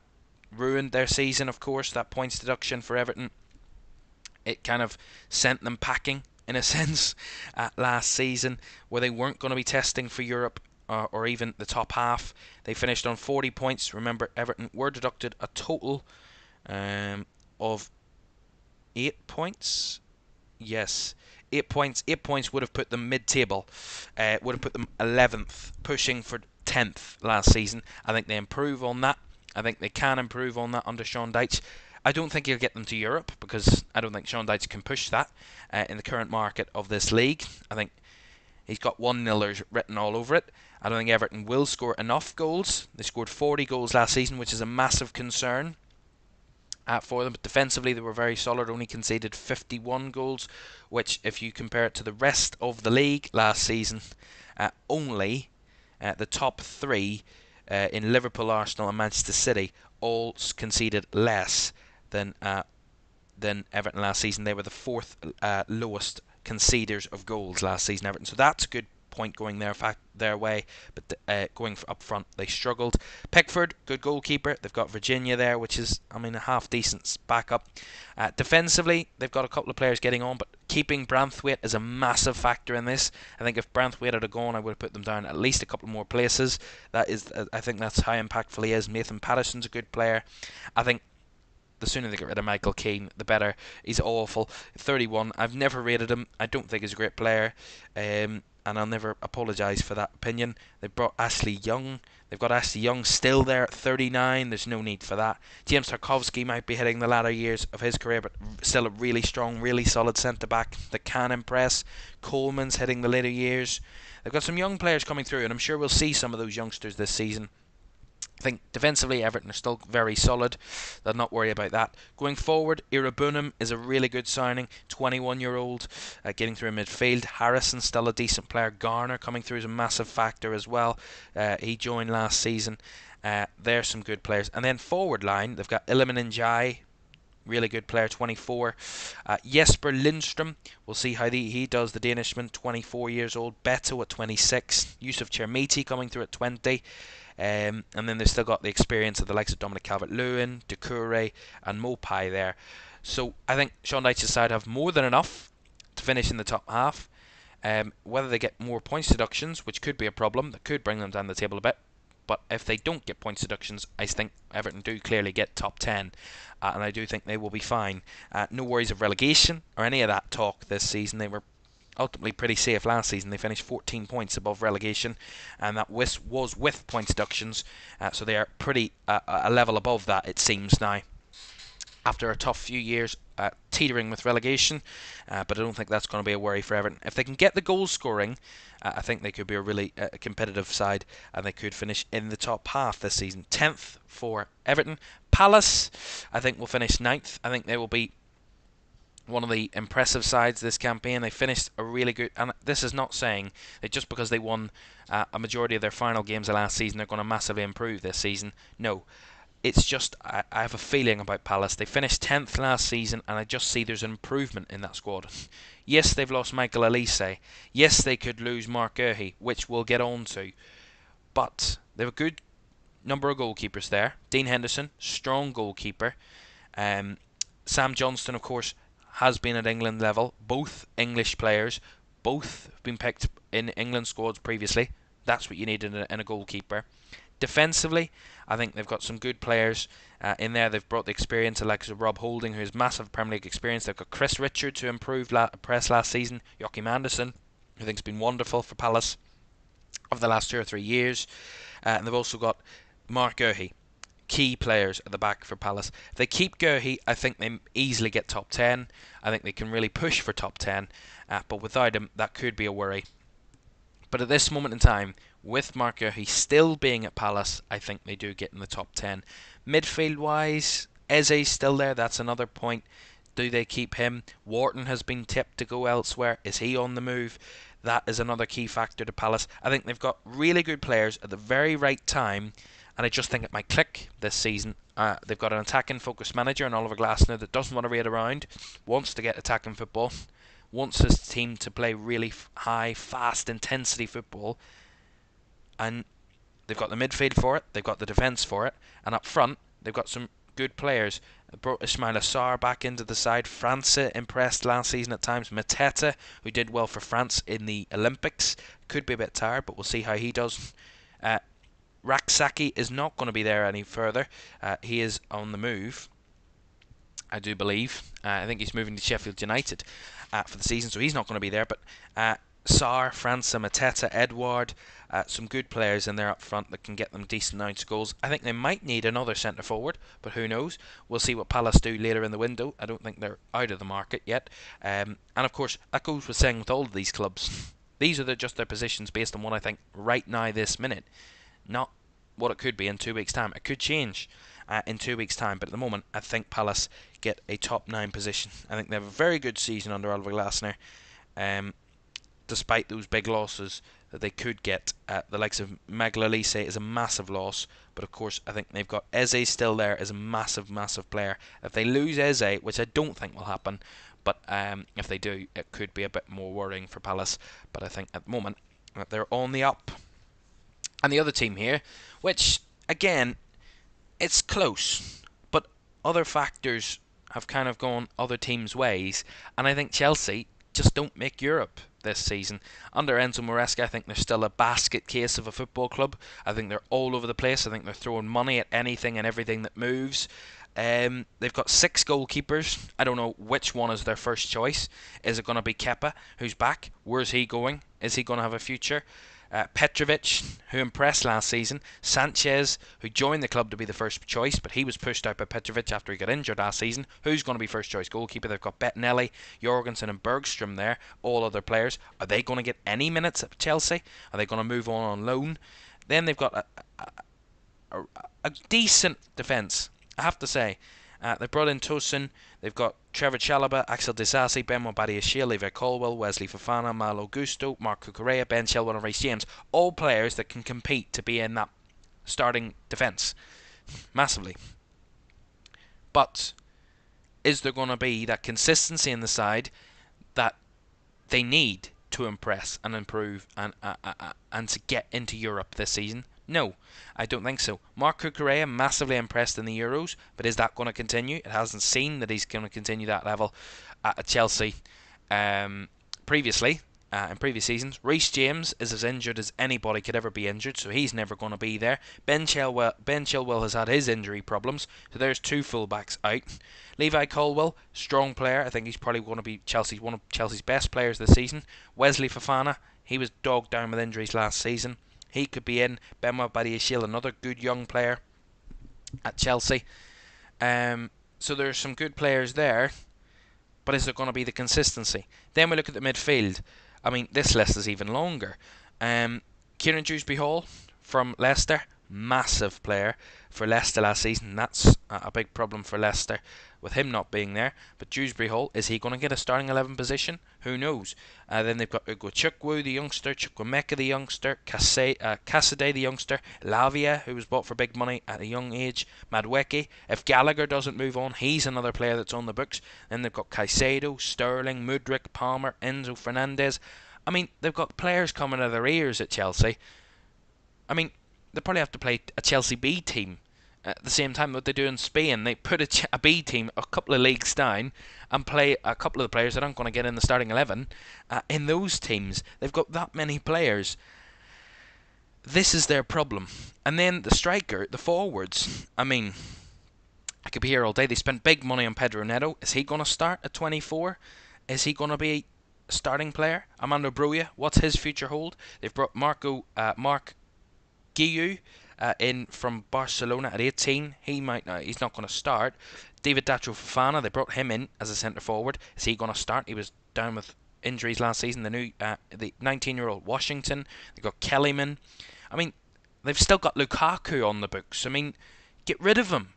ruined their season, of course. That points deduction for Everton, it kind of sent them packing in a sense last season, where they weren't going to be testing for Europe or even the top half. They finished on 40 points. Remember, Everton were deducted a total of 8 points. Yes, 8 points. 8 points would have put them mid-table. Would have put them 11th, pushing for 10th last season. I think they improve on that. I think they can improve on that under Sean Dyche. I don't think he'll get them to Europe because I don't think Sean Dyche can push that in the current market of this league. I think he's got 1-0ers written all over it. I don't think Everton will score enough goals. They scored 40 goals last season, which is a massive concern for them. But defensively, they were very solid, only conceded 51 goals, which, if you compare it to the rest of the league last season, only the top three in Liverpool, Arsenal and Manchester City all conceded less than Everton last season. They were the fourth lowest conceders of goals last season, Everton. So that's a good point going their way, but going up front they struggled. Pickford, good goalkeeper. They've got Virginia there, which is, I mean, a half decent backup. Defensively, they've got a couple of players getting on, but keeping Branthwaite is a massive factor in this. I think if Branthwaite had gone, I would have put them down at least a couple more places. That is, I think that's how impactful he is. Nathan Patterson's a good player. I think the sooner they get rid of Michael Keane, the better. He's awful. 31. I've never rated him. I don't think he's a great player. And I'll never apologise for that opinion. They've brought Ashley Young. They've got Ashley Young still there at 39. There's no need for that. James Tarkowski might be hitting the latter years of his career, but still a really strong, really solid centre-back that can impress. Coleman's hitting the later years. They've got some young players coming through, and I'm sure we'll see some of those youngsters this season. I think defensively Everton are still very solid. They'll not worry about that. Going forward, Irabunum is a really good signing. 21-year-old getting through midfield. Harrison's still a decent player. Garner coming through is a massive factor as well. He joined last season. There's some good players. And then forward line, they've got Iliman Ndiaye, really good player, 24. Jesper Lindstrom, we'll see how he does, the Danishman, 24 years old. Beto at 26. Yusuf Chermiti coming through at 20. And then they've still got the experience of the likes of Dominic Calvert-Lewin, Doucouré and Mopai there. So I think Sean Dyche's side have more than enough to finish in the top half. Whether they get more points deductions, which could be a problem, that could bring them down the table a bit. But if they don't get points deductions, I think Everton do clearly get top 10. And I do think they will be fine. No worries of relegation or any of that talk this season. They were ultimately pretty safe last season. They finished 14 points above relegation, and that was with point deductions, so they are pretty a level above that, it seems now, after a tough few years teetering with relegation. But I don't think that's going to be a worry for Everton. If they can get the goal scoring, I think they could be a really competitive side, and they could finish in the top half this season. 10th for Everton. Palace, I think, will finish 9th. I think they will be one of the impressive sides this campaign. They finished a really good, and this is not saying that just because they won a majority of their final games of last season they're going to massively improve this season. No, it's just I have a feeling about Palace. They finished 10th last season, and I just see there's an improvement in that squad. Yes, they've lost Michael Elise. Yes, they could lose Mark Guehi, which we'll get on to, but they have a good number of goalkeepers there. Dean Henderson, strong goalkeeper. Sam Johnston, of course, has been at England level. Both English players, both have been picked in England squads previously. That's what you need in a goalkeeper. Defensively, I think they've got some good players in there. They've brought the experience of like Rob Holding, who has massive Premier League experience. They've got Chris Richards, who improved press last season. Joachim Andersen, who I think's been wonderful for Palace over the last 2 or 3 years. And they've also got Mark Guehi. Key players at the back for Palace. If they keep Guehi, I think they easily get top 10. I think they can really push for top 10. But without him, that could be a worry. But at this moment in time, with Mark Guehi still being at Palace, I think they do get in the top 10. Midfield-wise, Eze's still there. That's another point. Do they keep him? Wharton has been tipped to go elsewhere. Is he on the move? That is another key factor to Palace. I think they've got really good players at the very right time, and I just think it might click this season. They've got an attacking focused manager in Oliver Glasner that doesn't want to wait around, wants to get attacking football, wants his team to play really high, fast, intensity football, and they've got the midfield for it, they've got the defence for it, and up front they've got some good players. They brought Ismail Assar back into the side. France impressed last season at times. Mateta, who did well for France in the Olympics, could be a bit tired, but we'll see how he does. Raksaki is not going to be there any further. He is on the move. I do believe. I think he's moving to Sheffield United for the season, so he's not going to be there. But Sarr, França, Mateta, Edouard, some good players in there up front that can get them decent amounts of goals. I think they might need another centre forward, but who knows? We'll see what Palace do later in the window. I don't think they're out of the market yet. And of course, that goes with saying with all of these clubs. These are just their positions based on what I think right now, this minute, not what it could be in 2 weeks' time. It could change in 2 weeks' time, but at the moment, I think Palace get a top 9 position. I think they have a very good season under Oliver Glasner, despite those big losses that they could get. The likes of Maglalise is a massive loss, but of course, I think they've got Eze still there as a massive, massive player. If they lose Eze, which I don't think will happen, but if they do, it could be a bit more worrying for Palace. But I think at the moment, they're on the up. And the other team here, which, again, it's close, but other factors have kind of gone other teams' ways, and I think Chelsea just don't make Europe this season. Under Enzo Maresca, I think they're still a basket case of a football club. I think they're all over the place. I think they're throwing money at anything and everything that moves. They've got 6 goalkeepers. I don't know which one is their first choice. Is it going to be Kepa, who's back? Where's he going? Is he going to have a future? Petrovic, who impressed last season. Sanchez, who joined the club to be the first choice, but he was pushed out by Petrovic after he got injured last season. Who's going to be first choice goalkeeper? They've got Bettinelli, Jorgensen and Bergstrom there, all other players. Are they going to get any minutes at Chelsea? Are they going to move on loan? Then they've got a decent defence, I have to say. They've brought in Tosin. They've got Trevor Chalobah, Axel Disasi, Benoit Badiashile, Levi Colwill, Wesley Fofana, Malo Gusto, Marc Cucurella, Ben Chilwell and Reece James. All players that can compete to be in that starting defence. Massively. But is there going to be that consistency in the side that they need to impress and improve and to get into Europe this season? No, I don't think so. Marc Cucurella massively impressed in the Euros, but is that going to continue? It hasn't seen that he's going to continue that level at Chelsea previously. In previous seasons, Reece James is as injured as anybody could ever be injured, so he's never going to be there. Ben Chilwell has had his injury problems, so there's 2 fullbacks out. Levi Colwill, strong player. I think he's probably going to be one of Chelsea's best players this season. Wesley Fofana, he was dogged down with injuries last season. He could be in. Benoit Badiashile, another good young player at Chelsea. So there's some good players there, but is there going to be the consistency? Then we look at the midfield. I mean, this list is even longer. Kieran Dewsbury-Hall from Leicester, massive player for Leicester last season. That's a big problem for Leicester with him not being there. But Dewsbury-Hall, is he going to get a starting 11 position? Who knows? Then they've got Ugo Chukwu, the youngster, Chukwuemeka, the youngster, Cassidy, the youngster, Lavia, who was bought for big money at a young age, Madueke. If Gallagher doesn't move on, he's another player that's on the books. Then they've got Caicedo, Sterling, Mudryk, Palmer, Enzo Fernandez. I mean, they've got players coming out of their ears at Chelsea. I mean, they probably have to play a Chelsea B team at the same time what they do in Spain. They put a B team a couple of leagues down and play a couple of the players that aren't going to get in the starting 11 in those teams. They've got that many players. This is their problem. And then the striker, the forwards, I mean, I could be here all day. They spent big money on Pedro Neto. Is he going to start at 24? Is he going to be a starting player? Armando Broja, what's his future hold? They've brought Marc Guiu in from Barcelona at 18. He's not going to start. David Dacho Fofana, they brought him in as a centre forward. Is he going to start? He was down with injuries last season. The 19-year-old Washington. They've got Kellyman. I mean, they've still got Lukaku on the books. I mean, get rid of him.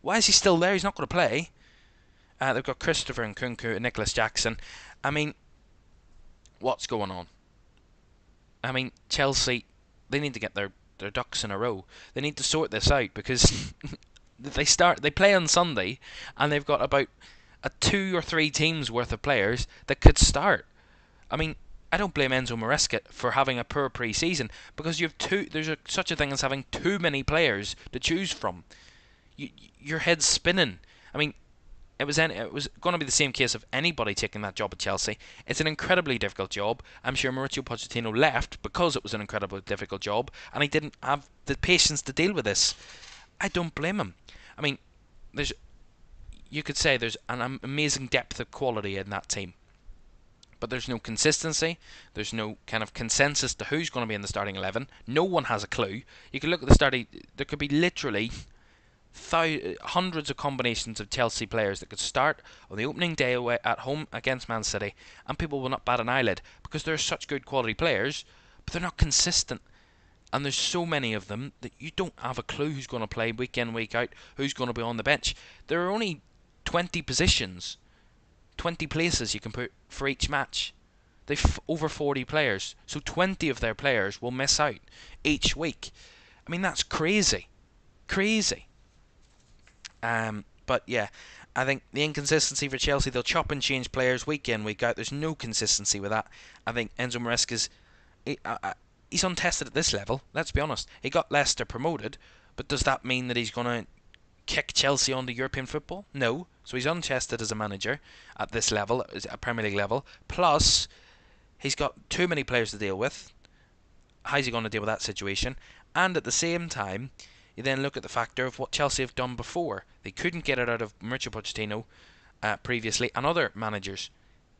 Why is he still there? He's not going to play. They've got Christopher Nkunku and Nicholas Jackson. I mean, what's going on? I mean, Chelsea, they need to get their ducks in a row. They need to sort this out because they play on Sunday and they've got about 2 or 3 teams worth of players that could start. I mean, I don't blame Enzo Maresca for having a poor pre-season because you have there's such a thing as having too many players to choose from. Your head's spinning. I mean, it was going to be the same case of anybody taking that job at Chelsea. It's an incredibly difficult job. I'm sure Mauricio Pochettino left because it was an incredibly difficult job and he didn't have the patience to deal with this. I don't blame him. I mean, you could say there's an amazing depth of quality in that team, but there's no consistency. There's no kind of consensus to who's going to be in the starting 11. No one has a clue. You can look at the starting. There could be literally hundreds of combinations of Chelsea players that could start on the opening day away at home against Man City, and people will not bat an eyelid because they're such good quality players, but they're not consistent. And there's so many of them that you don't have a clue who's going to play week in, week out, who's going to be on the bench. There are only 20 positions, 20 places you can put for each match. They've over 40 players, so 20 of their players will miss out each week. I mean, that's crazy. Crazy. But yeah, I think the inconsistency for Chelsea, they'll chop and change players week in, week out. There's no consistency with that. I think Enzo Maresca's he's untested at this level. Let's be honest. He got Leicester promoted, but does that mean that he's going to kick Chelsea onto European football? No. So he's untested as a manager at this level, at Premier League level. Plus, he's got too many players to deal with. How's he going to deal with that situation? And at the same time, you then look at the factor of what Chelsea have done before. They couldn't get it out of Mauricio Pochettino previously and other managers.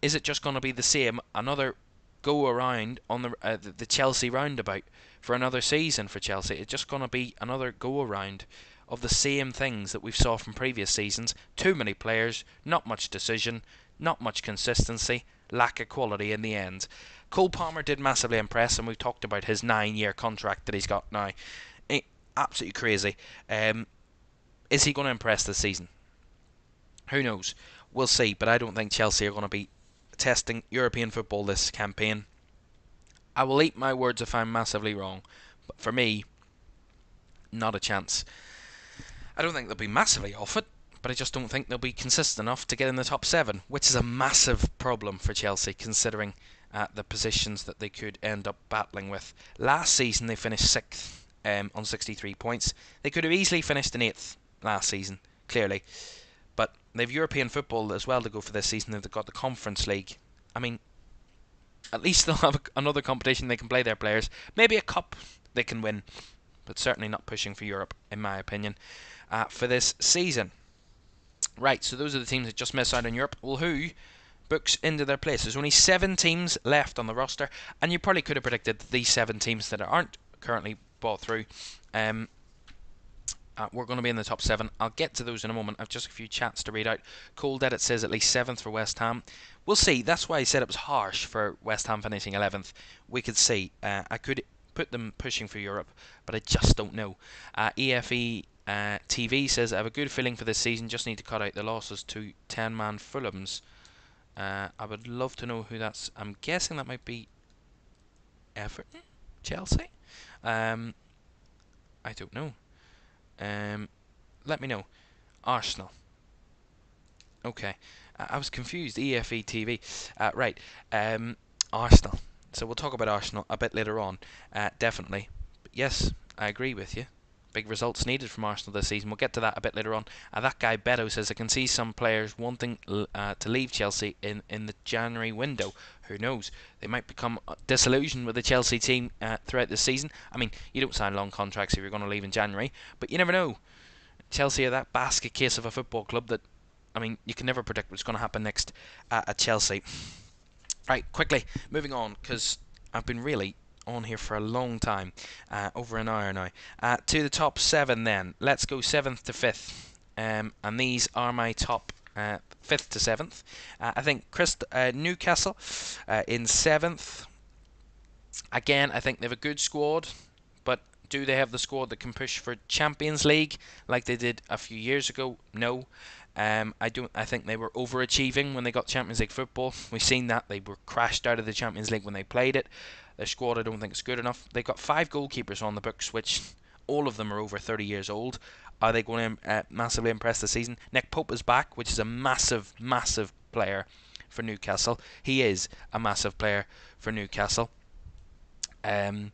Is it just going to be the same? Another go around on the Chelsea roundabout for another season for Chelsea? It's just going to be another go around of the same things that we've saw from previous seasons. Too many players, not much decision, not much consistency, lack of quality in the end. Cole Palmer did massively impress, and we've talked about his 9-year contract that he's got now. Absolutely crazy. Is he going to impress this season? Who knows? We'll see, but I don't think Chelsea are going to be testing European football this campaign. I will eat my words if I'm massively wrong, but for me, not a chance. I don't think they'll be massively off it, but I just don't think they'll be consistent enough to get in the top 7, which is a massive problem for Chelsea considering the positions that they could end up battling with. Last season they finished 6th on 63 points. They could have easily finished in 8th last season, clearly. But they've European football as well to go for this season. They've got the Conference League. I mean, at least they'll have another competition they can play their players. Maybe a cup they can win, but certainly not pushing for Europe, in my opinion, for this season. Right, so those are the teams that just miss out on Europe. Well, who books into their place? There's only 7 teams left on the roster, and you probably could have predicted these 7 teams that aren't currently bought through we're going to be in the top 7. I'll get to those in a moment. I've just a few chats to read out. Cold Edit says at least 7th for West Ham. We'll see. That's why I said it was harsh for West Ham finishing 11th. We could see. I could put them pushing for Europe, but I just don't know. EFE TV says, I have a good feeling for this season. Just need to cut out the losses to 10-man Fulhams. I would love to know who that's. I'm guessing that might be Everton? Chelsea? I don't know. Let me know. Arsenal. Okay. I was confused. EFE TV. Right. Arsenal. So we'll talk about Arsenal a bit later on. Definitely. But yes, I agree with you. Big results needed from Arsenal this season. We'll get to that a bit later on. That guy Beto says, I can see some players wanting to leave Chelsea in the January window. Who knows? They might become disillusioned with the Chelsea team throughout the season. I mean, you don't sign long contracts if you're going to leave in January, but you never know. Chelsea are that basket case of a football club that, I mean, you can never predict what's going to happen next at Chelsea. Right, quickly, moving on, because I've been really on here for a long time, over an hour now. To the top 7 then. Let's go 7th to 5th. And these are my top 5th to 7th. I think Newcastle in 7th. Again, I think they have a good squad, but do they have the squad that can push for Champions League like they did a few years ago? No. I think they were overachieving when they got Champions League football. We've seen that. They were crashed out of the Champions League when they played it. Their squad, I don't think, is good enough. They've got 5 goalkeepers on the books, which all of them are over 30 years old. Are they going to massively impress this season? Nick Pope is back, which is a massive, massive player for Newcastle. He is a massive player for Newcastle. And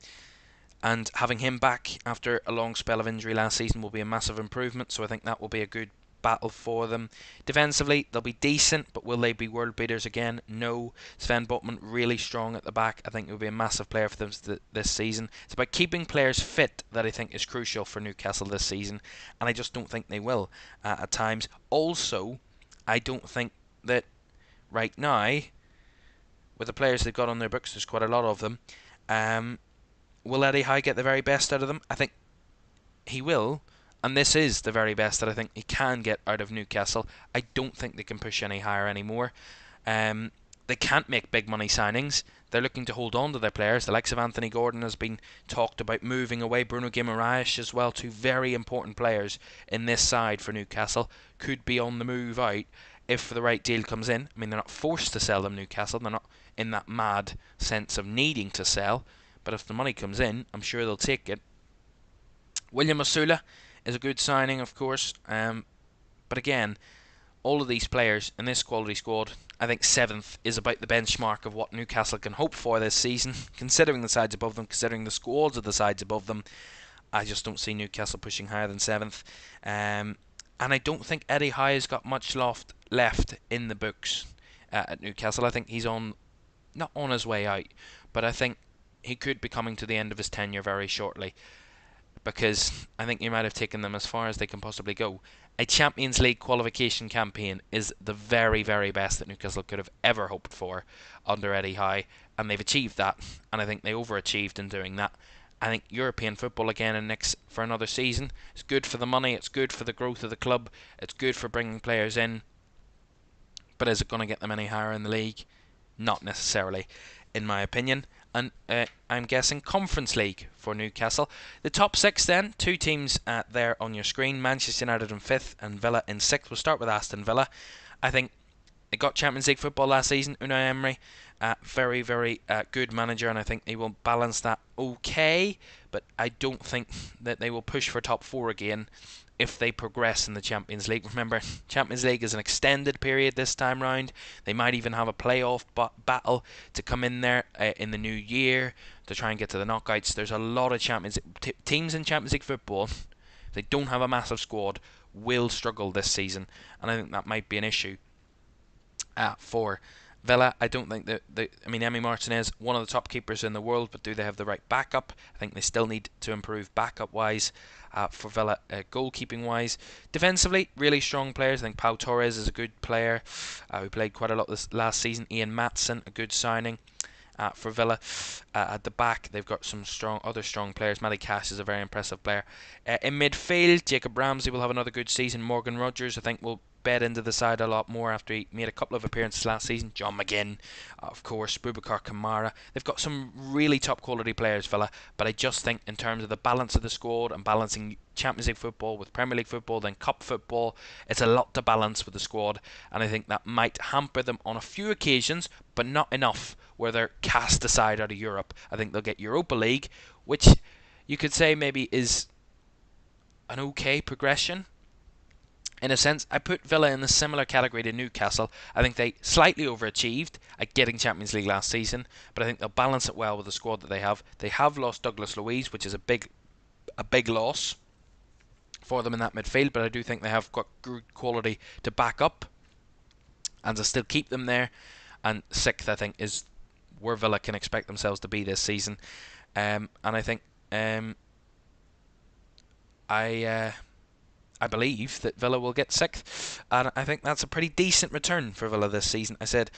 having him back after a long spell of injury last season will be a massive improvement, so I think that will be a good battle for them. Defensively, they'll be decent, but will they be world beaters again? No. Sven Botman really strong at the back. I think it will be a massive player for them this season. It's about keeping players fit that I think is crucial for Newcastle this season, and I just don't think they will at times. Also, I don't think that right now, with the players they've got on their books, there's quite a lot of them. Um, will Eddie Howe get the very best out of them? I think he will, and this is the very best that I think he can get out of Newcastle. I don't think they can push any higher anymore. Um, they can't make big money signings. They're looking to hold on to their players. The likes of Anthony Gordon has been talked about moving away. Bruno Guimaraes as well, two very important players in this side for Newcastle, could be on the move out if the right deal comes in. I mean, they're not forced to sell them, Newcastle. They're not in that mad sense of needing to sell. But if the money comes in, I'm sure they'll take it. William Osula is a good signing, of course. But again, all of these players in this quality squad, I think 7th is about the benchmark of what Newcastle can hope for this season, considering the sides above them, considering the squads of the sides above them. I just don't see Newcastle pushing higher than 7th. And I don't think Eddie Howe has got much left in the books at Newcastle. I think he's not on his way out, but I think he could be coming to the end of his tenure very shortly, because I think you might have taken them as far as they can possibly go. A Champions League qualification campaign is the very, very best that Newcastle could have ever hoped for under Eddie Howe, and they've achieved that, and I think they overachieved in doing that. I think European football again and next for another season. It's good for the money, it's good for the growth of the club, it's good for bringing players in, but is it going to get them any higher in the league? Not necessarily, in my opinion. And I'm guessing Conference League for Newcastle. The top 6 then, 2 teams there on your screen. Manchester United in 5th and Villa in 6th. We'll start with Aston Villa. I think they got Champions League football last season. Unai Emery, very, very good manager, and I think they will balance that okay. But I don't think that they will push for top 4 again if they progress in the Champions League. Remember, Champions League is an extended period this time round. They might even have a playoff battle to come in there in the new year to try and get to the knockouts. There's a lot of teams in Champions League football. If they don't have a massive squad, will struggle this season, and I think that might be an issue for Villa. I don't think that Emi Martinez, one of the top keepers in the world, but do they have the right backup? I think they still need to improve backup wise for Villa, goalkeeping wise. Defensively, really strong players. I think Pau Torres is a good player who played quite a lot this last season. Ian Matson, a good signing for Villa. At the back, they've got some other strong players. Matty Cash is a very impressive player. In midfield, Jacob Ramsey will have another good season. Morgan Rogers, I think, will bed into the side a lot more after he made a couple of appearances last season. John McGinn, of course, Boubacar Kamara. They've got some really top quality players, Villa, but I just think in terms of the balance of the squad and balancing Champions League football with Premier League football, then Cup football, it's a lot to balance with the squad, and I think that might hamper them on a few occasions, but not enough where they're cast aside out of Europe. I think they'll get Europa League, which you could say maybe is an okay progression. In a sense, I put Villa in a similar category to Newcastle. I think they slightly overachieved at getting Champions League last season, but I think they'll balance it well with the squad that they have. They have lost Douglas Luiz, which is a big loss for them in that midfield, but I do think they have got good quality to back up and to still keep them there. And 6th, I think, is where Villa can expect themselves to be this season. And I think I believe that Villa will get 6th, and I think that's a pretty decent return for Villa this season. I said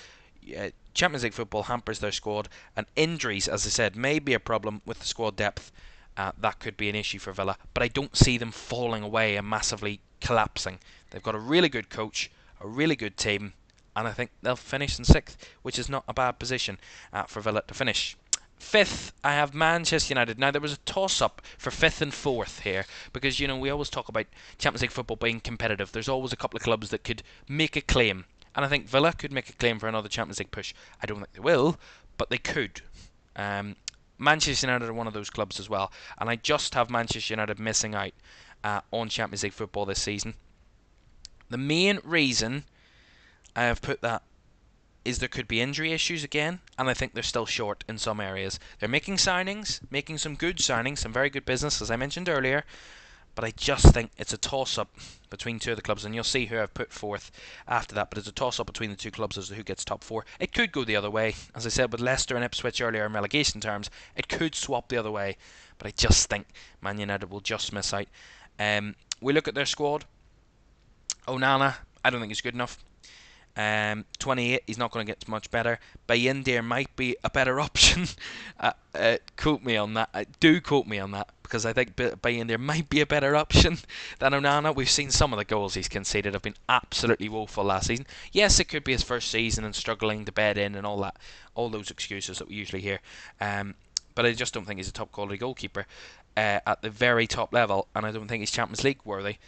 Champions League football hampers their squad, and injuries, as I said, may be a problem with the squad depth. That could be an issue for Villa, but I don't see them falling away and massively collapsing. They've got a really good coach, a really good team, and I think they'll finish in 6th, which is not a bad position for Villa to finish. 5th, I have Manchester United. Now, there was a toss-up for 5th and 4th here, because, we always talk about Champions League football being competitive. There's always a couple of clubs that could make a claim, and I think Villa could make a claim for another Champions League push. I don't think they will, but they could. Manchester United are one of those clubs as well, and I just have Manchester United missing out on Champions League football this season. The main reason I have put that is there could be injury issues again, and I think they're still short in some areas. They're making signings, making some good signings, some very good business, as I mentioned earlier, but I just think it's a toss-up between 2 of the clubs, and you'll see who I've put 4th after that, but it's a toss-up between the 2 clubs as to who gets top 4. It could go the other way. As I said with Leicester and Ipswich earlier in relegation terms, it could swap the other way, but I just think Man United will just miss out. We look at their squad. Onana, I don't think he's good enough. 28, he's not going to get much better. Bayindir might be a better option. Quote me on that. Do quote me on that, because I think Bayindir might be a better option than Onana. We've seen some of the goals he's conceded have been absolutely woeful last season. Yes, it could be his first season and struggling to bed in and all that, all those excuses that we usually hear. But I just don't think he's a top quality goalkeeper at the very top level, and I don't think he's Champions League worthy.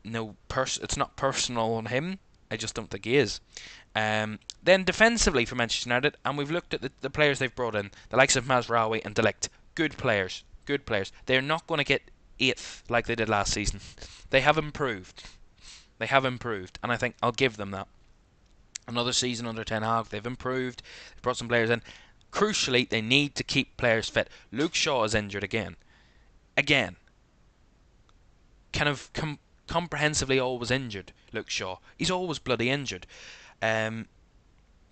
It's not personal on him. I just don't think he is. Then defensively for Manchester United, and we've looked at the players they've brought in, the likes of Mazraoui and De Ligt. Good players. They're not going to get 8th like they did last season. They have improved. And I think I'll give them that. Another season under Ten Hag, they've improved. They've brought some players in. Crucially, they need to keep players fit. Luke Shaw is injured again. Kind of comprehensively always injured, Luke Shaw. He's always bloody injured. So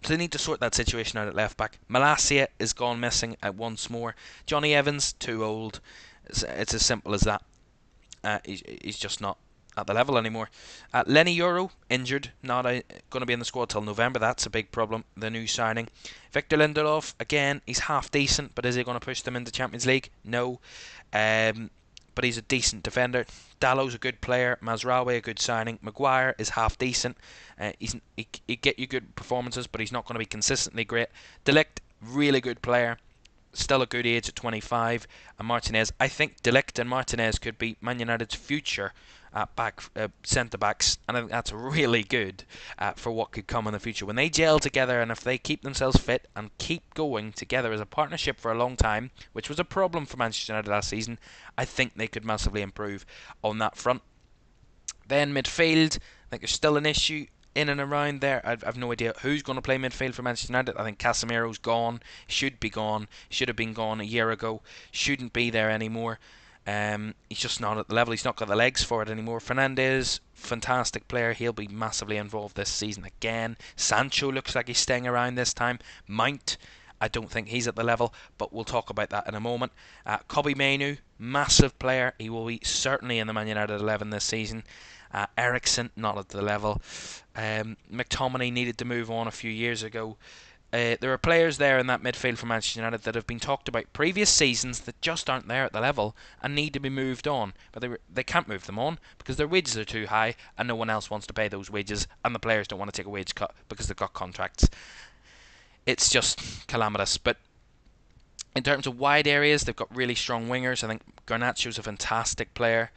they need to sort that situation out at left back. Malacia is gone missing at once more. Johnny Evans, too old. It's as simple as that. He's just not at the level anymore. Lenny Euro, injured, not going to be in the squad till November. That's a big problem, the new signing. Victor Lindelof, again, he's half decent, but is he going to push them into Champions League? No. But he's a decent defender. Dallow's a good player. Mazraoui a good signing. Maguire is half decent. He get you good performances, but he's not going to be consistently great. De Ligt, really good player. Still a good age at 25. And Martinez, I think De Ligt and Martinez could be Man United's future centre backs, and I think that's really good for what could come in the future when they gel together, and if they keep themselves fit and keep going together as a partnership for a long time, which was a problem for Manchester United last season. I think they could massively improve on that front. Then midfield, I think there's still an issue in and around there. I've no idea who's going to play midfield for Manchester United. I think Casemiro's gone, should be gone, should have been gone a year ago, shouldn't be there anymore. He's just not at the level. He's not got the legs for it anymore. Fernandes, fantastic player. He'll be massively involved this season again. Sancho looks like he's staying around this time. Mount, I don't think he's at the level, but we'll talk about that in a moment. Kobbie Mainoo, massive player. He will be certainly in the Man United 11 this season. Eriksen, not at the level. McTominay needed to move on a few years ago. There are players there in that midfield for Manchester United that have been talked about previous seasons that just aren't there at the level and need to be moved on. But they can't move them on because their wages are too high and no one else wants to pay those wages, and the players don't want to take a wage cut because they've got contracts. It's just calamitous. But in terms of wide areas, they've got really strong wingers. I think Garnacho's a fantastic player.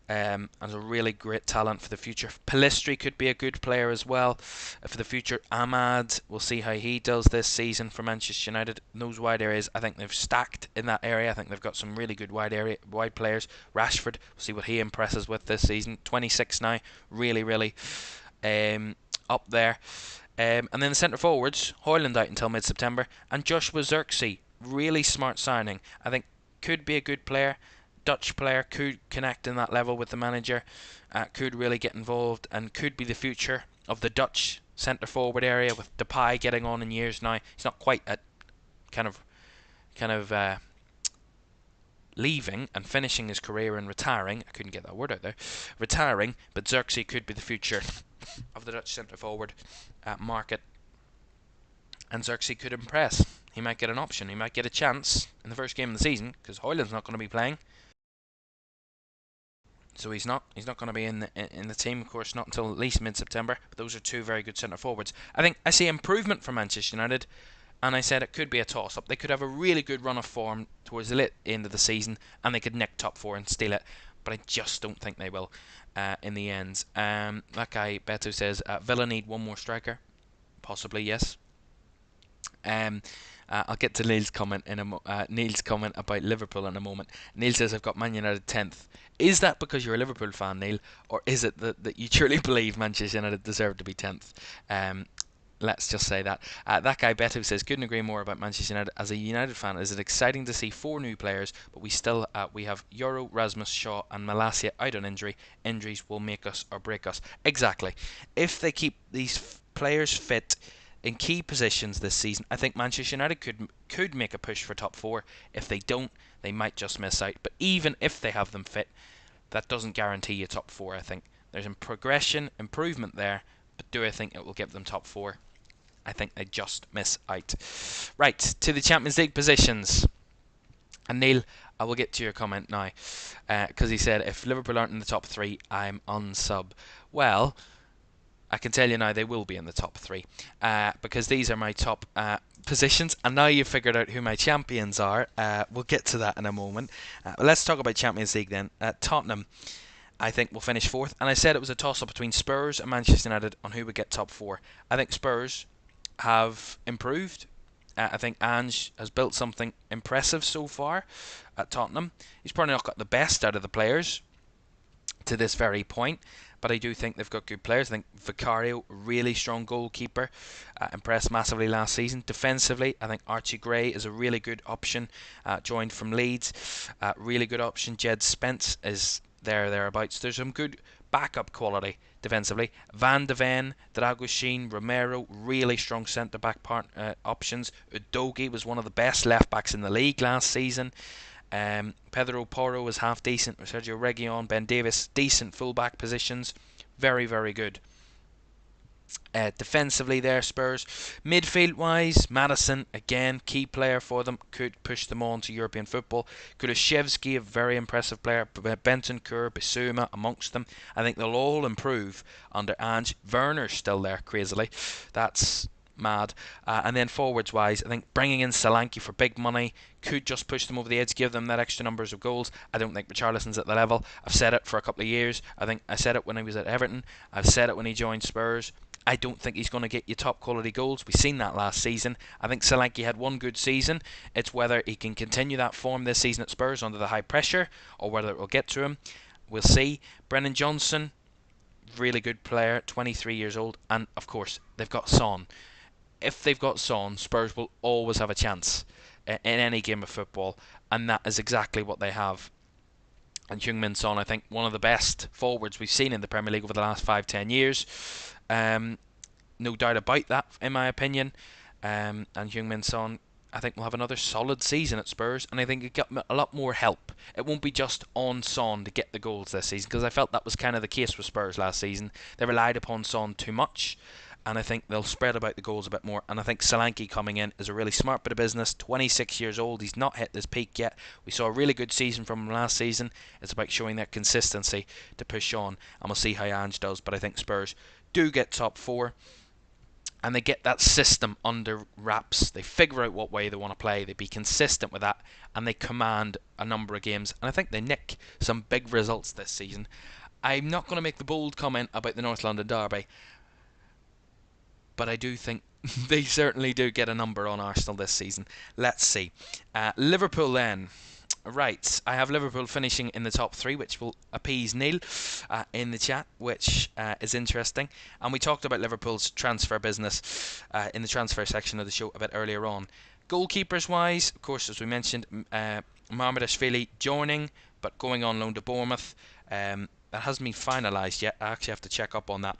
And a really great talent for the future. Pellistri could be a good player as well for the future. Ahmad, we'll see how he does this season for Manchester United. In those wide areas, I think they've stacked in that area. I think they've got some really good wide players. Rashford, we'll see what he impresses with this season. 26 now, really up there. And then the centre forwards, Højlund out until mid-September, and Joshua Zirkzee, really smart signing. I think could be a good player. Dutch player, could connect in that level with the manager, could really get involved, and could be the future of the Dutch centre forward area, with Depay getting on in years now. He's not quite at kind of leaving and finishing his career and retiring. I couldn't get that word out there. Retiring, but Zirkzee could be the future of the Dutch centre forward market, and Zirkzee could impress. He might get an option. He might get a chance in the first game of the season because Højlund's not going to be playing. So he's not going to be in the team, of course, not until at least mid-September. But those are two very good centre forwards. I think I see improvement for Manchester United, and I said it could be a toss-up. They could have a really good run of form towards the end of the season, and they could nick top 4 and steal it. But I just don't think they will in the end. That guy Beto says Villa need one more striker, possibly yes. I'll get to Neil's comment about Liverpool in a moment. Neil says I've got Man United 10th. Is that because you're a Liverpool fan, Neil, or is it that you truly believe Manchester United deserve to be 10th? Let's just say that. That guy Beto says couldn't agree more about Manchester United. As a United fan, is it exciting to see 4 new players, but we have Euro, Rasmus, Shaw and Malacia out on injury. Injuries will make us or break us. Exactly. If they keep these players fit in key positions this season, I think Manchester United could make a push for top 4. If they don't, they might just miss out. But even if they have them fit, that doesn't guarantee you top 4. I think There's a progression, improvement there, but do I think it will give them top 4? I think they just miss out. Right, to the Champions League positions. And Neil, I will get to your comment now, because he said, if Liverpool aren't in the top 3, I'm unsub. Well, I can tell you now they will be in the top 3, because these are my top positions, and now you've figured out who my champions are. We'll get to that in a moment. Let's talk about Champions League then. Tottenham, I think, will finish 4th, and I said it was a toss-up between Spurs and Manchester United on who would get top 4. I think Spurs have improved. I think Ange has built something impressive so far at Tottenham. He's probably not got the best out of the players to this very point, but I do think they've got good players. I think Vicario, really strong goalkeeper, impressed massively last season. Defensively, I think Archie Gray is a really good option, joined from Leeds. Really good option. Jed Spence is thereabouts. There's some good backup quality defensively. Van de Ven, Dragoshin, Romero, really strong centre-back options. Udogie was one of the best left-backs in the league last season. Pedro Porro was half decent. Sergio Reguilon, Ben Davis, decent full-back positions. Very, very good. Defensively there, Spurs. Midfield-wise, Maddison, again, key player for them, could push them on to European football. Kulusevski, a very impressive player. Bentancur, Bissouma, amongst them. I think they'll all improve under Ange. Werner's still there, crazily. That's mad. And then forwards-wise, I think bringing in Solanke for big money could just push them over the edge, give them that extra numbers of goals. I don't think Richarlison's at the level. I've said it for a couple of years. I think I said it when he was at Everton. I've said it when he joined Spurs. I don't think he's going to get you top quality goals. We've seen that last season. I think Solanke had one good season. It's whether he can continue that form this season at Spurs under the high pressure, or whether it will get to him. We'll see. Brennan Johnson, really good player, 23 years old. And, of course, they've got Son. If they've got Son, Spurs will always have a chance in any game of football. And that is exactly what they have. And Heung-min Son, I think, one of the best forwards we've seen in the Premier League over the last 5-10 years. No doubt about that, in my opinion. And Heung-min Son, I think, will have another solid season at Spurs, and I think he'll get a lot more help. It won't be just on Son to get the goals this season, because I felt that was kind of the case with Spurs last season. They relied upon Son too much, and I think they'll spread about the goals a bit more. And I think Solanke coming in is a really smart bit of business. 26 years old, he's not hit this peak yet. We saw a really good season from him last season. It's about showing that consistency to push on, and we'll see how Ange does. But I think Spurs do get top 4, and they get that system under wraps. They figure out what way they want to play, they be consistent with that, and they command a number of games, and I think they nick some big results this season. I'm not going to make the bold comment about the North London derby, but I do think they certainly do get a number on Arsenal this season. Let's see. Liverpool then. Right, I have Liverpool finishing in the top 3, which will appease Neil in the chat, which is interesting. And we talked about Liverpool's transfer business in the transfer section of the show a bit earlier on. Goalkeepers wise, of course, as we mentioned, Marmadashvili joining, but going on loan to Bournemouth. That hasn't been finalised yet. I actually have to check up on that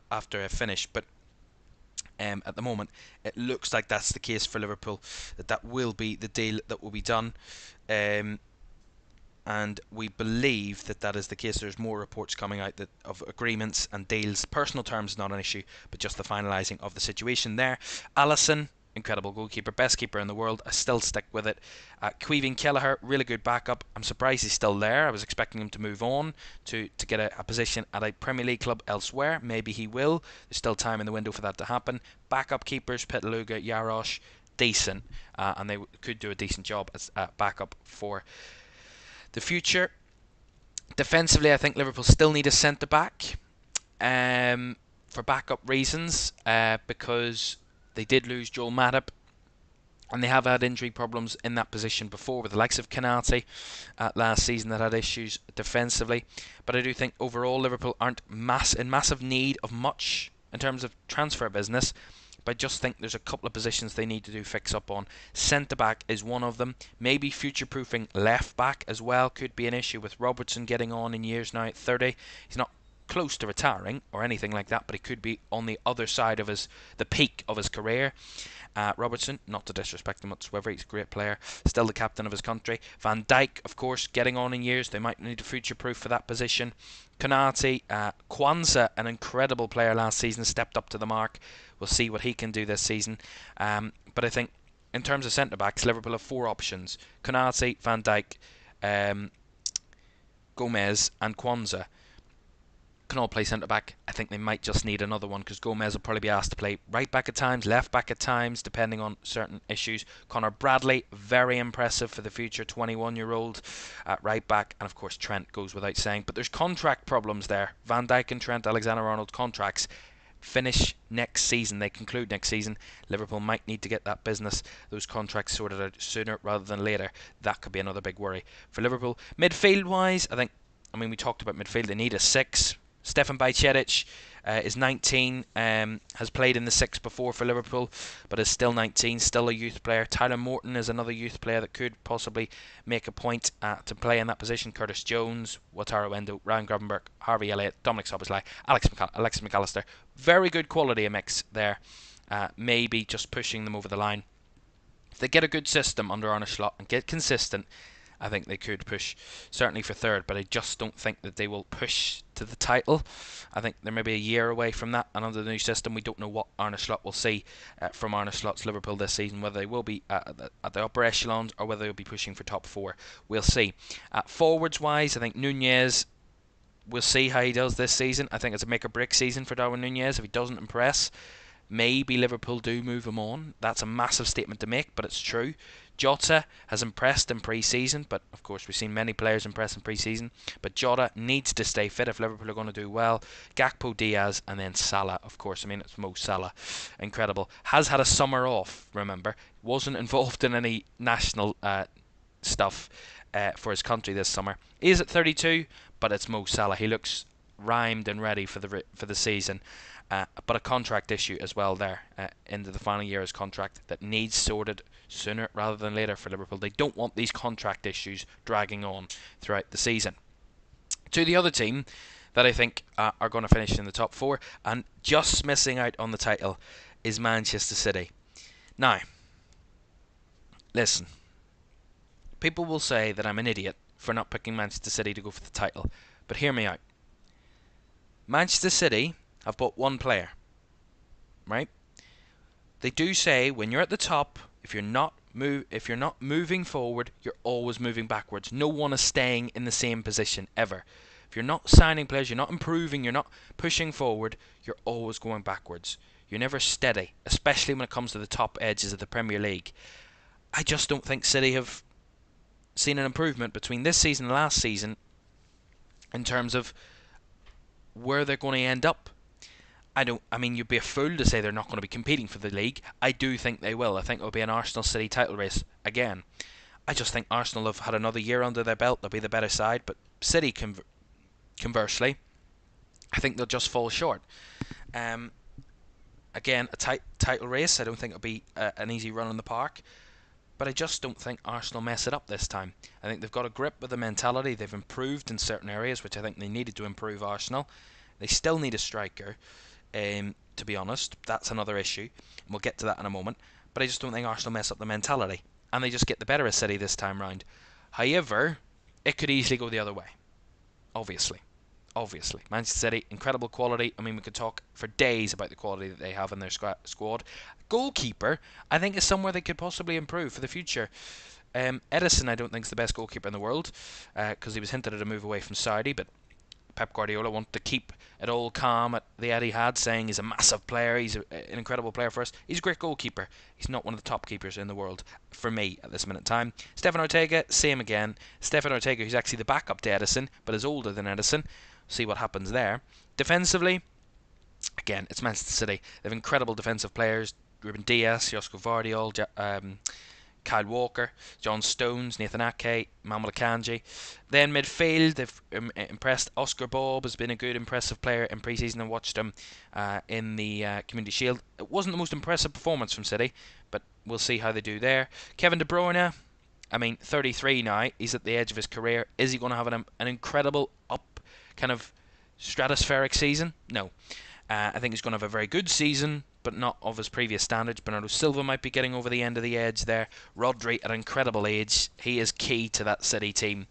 after I finish, but at the moment it looks like that's the case for Liverpool, that will be the deal that will be done, and we believe that is the case. There's more reports coming out of agreements and deals. Personal terms is not an issue, but just the finalising of the situation there. Alisson, incredible goalkeeper, best keeper in the world. I still stick with it. Caoimhan Kelleher, really good backup. I'm surprised he's still there. I was expecting him to move on to get a position at a Premier League club elsewhere. Maybe he will. There's still time in the window for that to happen. Backup keepers, Petaluga, Jarosz, decent, and they could do a decent job as backup for the future. Defensively, I think Liverpool still need a centre-back for backup reasons, because they did lose Joel Matip, and they have had injury problems in that position before with the likes of Canati last season that had issues defensively. But I do think overall Liverpool aren't in massive need of much in terms of transfer business, but I just think there's a couple of positions they need to do fix up on. Centre-back is one of them. Maybe future-proofing left-back as well could be an issue, with Robertson getting on in years now at 30. He's not close to retiring or anything like that, but he could be on the other side of the peak of his career. Robertson, not to disrespect him whatsoever, he's a great player, still the captain of his country. Van Dijk, of course, getting on in years, they might need to future-proof for that position. Konate, Kwanzaa, an incredible player last season, stepped up to the mark. We'll see what he can do this season. But I think in terms of centre-backs, Liverpool have 4 options. Konate, Van Dijk, Gomez and Kwanzaa can all play centre-back. I think they might just need another one because Gomez will probably be asked to play right-back at times, left-back at times, depending on certain issues. Conor Bradley, very impressive for the future, 21-year-old at right-back. And of course Trent goes without saying. But there's contract problems there. Van Dijk and Trent Alexander-Arnold contracts finish next season. They conclude next season. Liverpool might need to get that business, those contracts sorted out sooner rather than later. That could be another big worry for Liverpool. Midfield-wise, I mean, we talked about midfield. They need a 6. Stefan Bajcetic is 19, has played in the 6 before for Liverpool, but is still 19, still a youth player. Tyler Morton is another youth player that could possibly make a point to play in that position. Curtis Jones, Wataru Endo, Ryan Gravenberch, Harvey Elliott, Dominic Szoboszlai, Alexis McAllister. Very good quality a mix there. Maybe just pushing them over the line. If they get a good system under Arne Slot and get consistent, I think they could push certainly for 3rd, but I just don't think that they will push to the title. I think they're maybe a year away from that, and under the new system we don't know what Arne Slot will see from Arne Slot's Liverpool this season, whether they will be at the upper echelons or whether they'll be pushing for top 4. We'll see. Forwards wise, I think Nunez, we'll see how he does this season. I think it's a make or break season for Darwin Nunez. If he doesn't impress, maybe Liverpool do move him on. That's a massive statement to make, but it's true. Jota has impressed in pre-season, but of course we've seen many players impress in pre-season. But Jota needs to stay fit if Liverpool are going to do well. Gakpo, Diaz, and then Salah, of course. I mean, it's Mo Salah. Incredible. Has had a summer off, remember. Wasn't involved in any national stuff for his country this summer. He is at 32, but it's Mo Salah. He looks rhymed and ready for the season. But a contract issue as well there into the final year of his contract that needs sorted sooner rather than later for Liverpool. They don't want these contract issues dragging on throughout the season. To the other team that I think are going to finish in the top 4 and just missing out on the title is Manchester City. Now, listen, people will say that I'm an idiot for not picking Manchester City to go for the title, but hear me out. Manchester City have bought one player, right? They do say when you're at the top, if you're not moving forward, you're always moving backwards. No one is staying in the same position ever. If you're not signing players, you're not improving, you're not pushing forward, you're always going backwards. You're never steady, especially when it comes to the top edges of the Premier League. I just don't think City have seen an improvement between this season and last season in terms of where they're going to end up. I mean, you'd be a fool to say they're not going to be competing for the league. I do think they will. I think it'll be an Arsenal-City title race again. I just think Arsenal have had another year under their belt. They'll be the better side. But City, conversely, I think they'll just fall short. Again, a title race. I don't think it'll be an easy run in the park. But I just don't think Arsenal mess it up this time. I think they've got a grip with the mentality. They've improved in certain areas, which I think they needed to improve Arsenal. They still need a striker. To be honest, that's another issue, and we'll get to that in a moment. But I just don't think Arsenal mess up the mentality, and they just get the better of City this time round. However, it could easily go the other way. Obviously, Manchester City, incredible quality. I mean, we could talk for days about the quality that they have in their squad. Goalkeeper, I think, is somewhere they could possibly improve for the future. Edison, I don't think is the best goalkeeper in the world because he was hinted at a move away from Saudi, but Pep Guardiola wanted to keep it all calm at the Etihad, saying he's a massive player, he's an incredible player for us. He's a great goalkeeper. He's not one of the top keepers in the world for me at this minute in time. Stefan Ortega, same again. Stefan Ortega, who's actually the backup to Edison, but is older than Edison. See what happens there. Defensively, again, it's Manchester City. They have incredible defensive players. Ruben Dias, Josko Vardiol, Kyle Walker, John Stones, Nathan Ake, Mamadou Akanji. Then midfield, they've impressed. Oscar Bob has been a good, impressive player in pre-season. I watched him in the Community Shield. It wasn't the most impressive performance from City, but we'll see how they do there. Kevin De Bruyne, I mean, 33 now. He's at the edge of his career. Is he going to have an incredible stratospheric season? No. I think he's going to have a very good season, but not of his previous standards. Bernardo Silva might be getting over the end of the edge there. Rodri at an incredible age. He is key to that City team.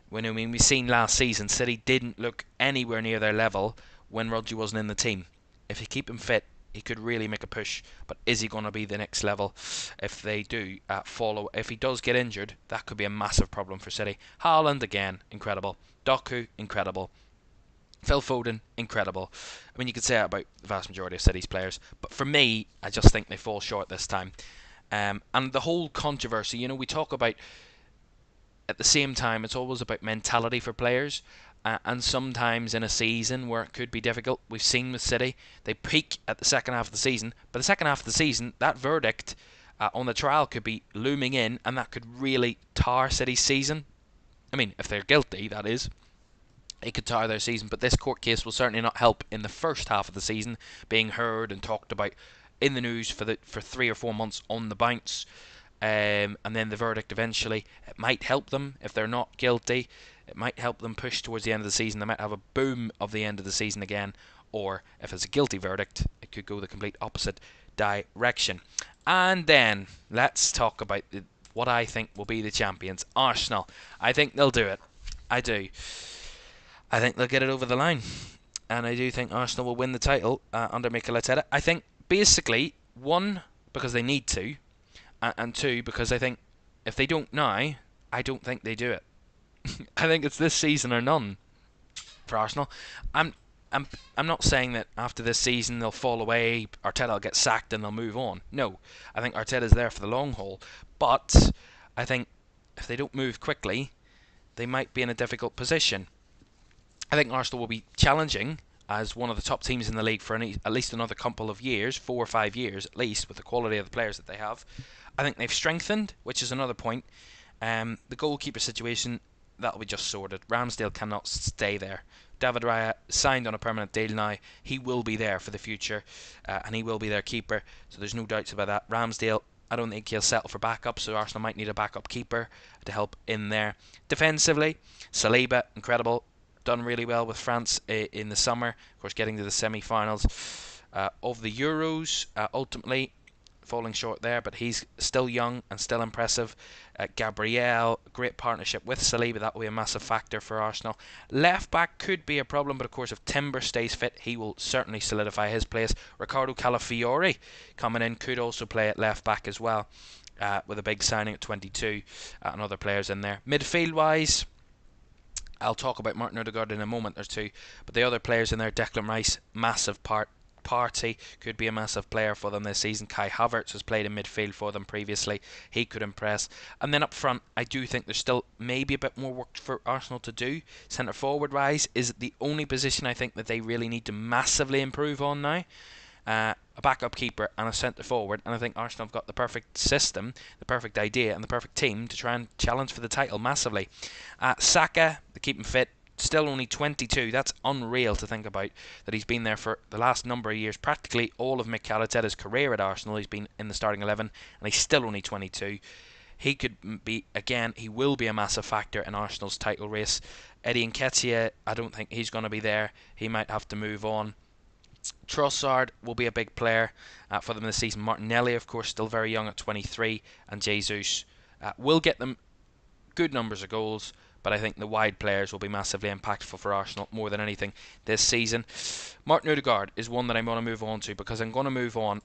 We've seen last season, City didn't look anywhere near their level when Rodri wasn't in the team. If you keep him fit, he could really make a push. But is he going to be the next level if they do follow? If he does get injured, that could be a massive problem for City. Haaland, again, incredible. Doku, incredible. Phil Foden, incredible. I mean, you could say that about the vast majority of City's players. But for me, I just think they fall short this time. And the whole controversy, we talk about, at the same time, it's always about mentality for players. And sometimes in a season where it could be difficult, we've seen with City, they peak at the second half of the season. But the second half of the season, that verdict on the trial could be looming in, and that could really tar City's season. I mean, if they're guilty, that is. It could tar their season, but this court case will certainly not help in the first half of the season, being heard and talked about in the news for 3 or 4 months on the bounce, and then the verdict eventually. It might help them if they're not guilty. It might help them push towards the end of the season. They might have a boom of the end of the season again, or if it's a guilty verdict, it could go the complete opposite direction. And then let's talk about what I think will be the champions, Arsenal. I think they'll do it. I do. I think they'll get it over the line. And I do think Arsenal will win the title under Mikel Arteta. I think, basically, one, because they need to, and two, because I think if they don't now, I don't think they do it. I think it's this season or none for Arsenal. I'm not saying that after this season they'll fall away, Arteta will get sacked and they'll move on. No, I think Arteta's there for the long haul. But I think if they don't move quickly, they might be in a difficult position. I think Arsenal will be challenging as one of the top teams in the league for at least another couple of years, 4 or 5 years at least, with the quality of the players that they have. I think they've strengthened, which is another point. The goalkeeper situation, that'll be just sorted. Ramsdale cannot stay there. David Raya signed on a permanent deal now. He will be there for the future, and he will be their keeper, so there's no doubts about that. Ramsdale, I don't think he'll settle for backup, so Arsenal might need a backup keeper to help in there. Defensively, Saliba, incredible. Done really well with France in the summer, of course getting to the semi-finals of the Euros, ultimately falling short there, but he's still young and still impressive. Gabriel, great partnership with Saliba, that will be a massive factor for Arsenal. Left back could be a problem, but of course if Timber stays fit, he will certainly solidify his place. Ricardo Calafiori coming in could also play at left back as well, with a big signing at 22 and other players in there. Midfield wise, I'll talk about Martin Odegaard in a moment or two, but the other players in there, Declan Rice, massive party, could be a massive player for them this season. Kai Havertz has played in midfield for them previously, he could impress. And then up front, I do think there's still maybe a bit more work for Arsenal to do. Centre forward wise is the only position I think that they really need to massively improve on now. A backup keeper and a centre forward, and I think Arsenal have got the perfect system, the perfect idea and the perfect team to try and challenge for the title massively. Saka, to keep him fit, still only 22. That's unreal to think about, that he's been there for the last number of years, practically all of Mikel Arteta's career at Arsenal. He's been in the starting 11 and he's still only 22. He could be, again, he will be a massive factor in Arsenal's title race. Eddie Nketiah, I don't think he's going to be there. He might have to move on. Trossard will be a big player for them this season. Martinelli, of course, still very young at 23, and Jesus will get them good numbers of goals, but I think the wide players will be massively impactful for Arsenal more than anything this season. Martin Odegaard is one that I'm going to move on to, because I'm going to move on.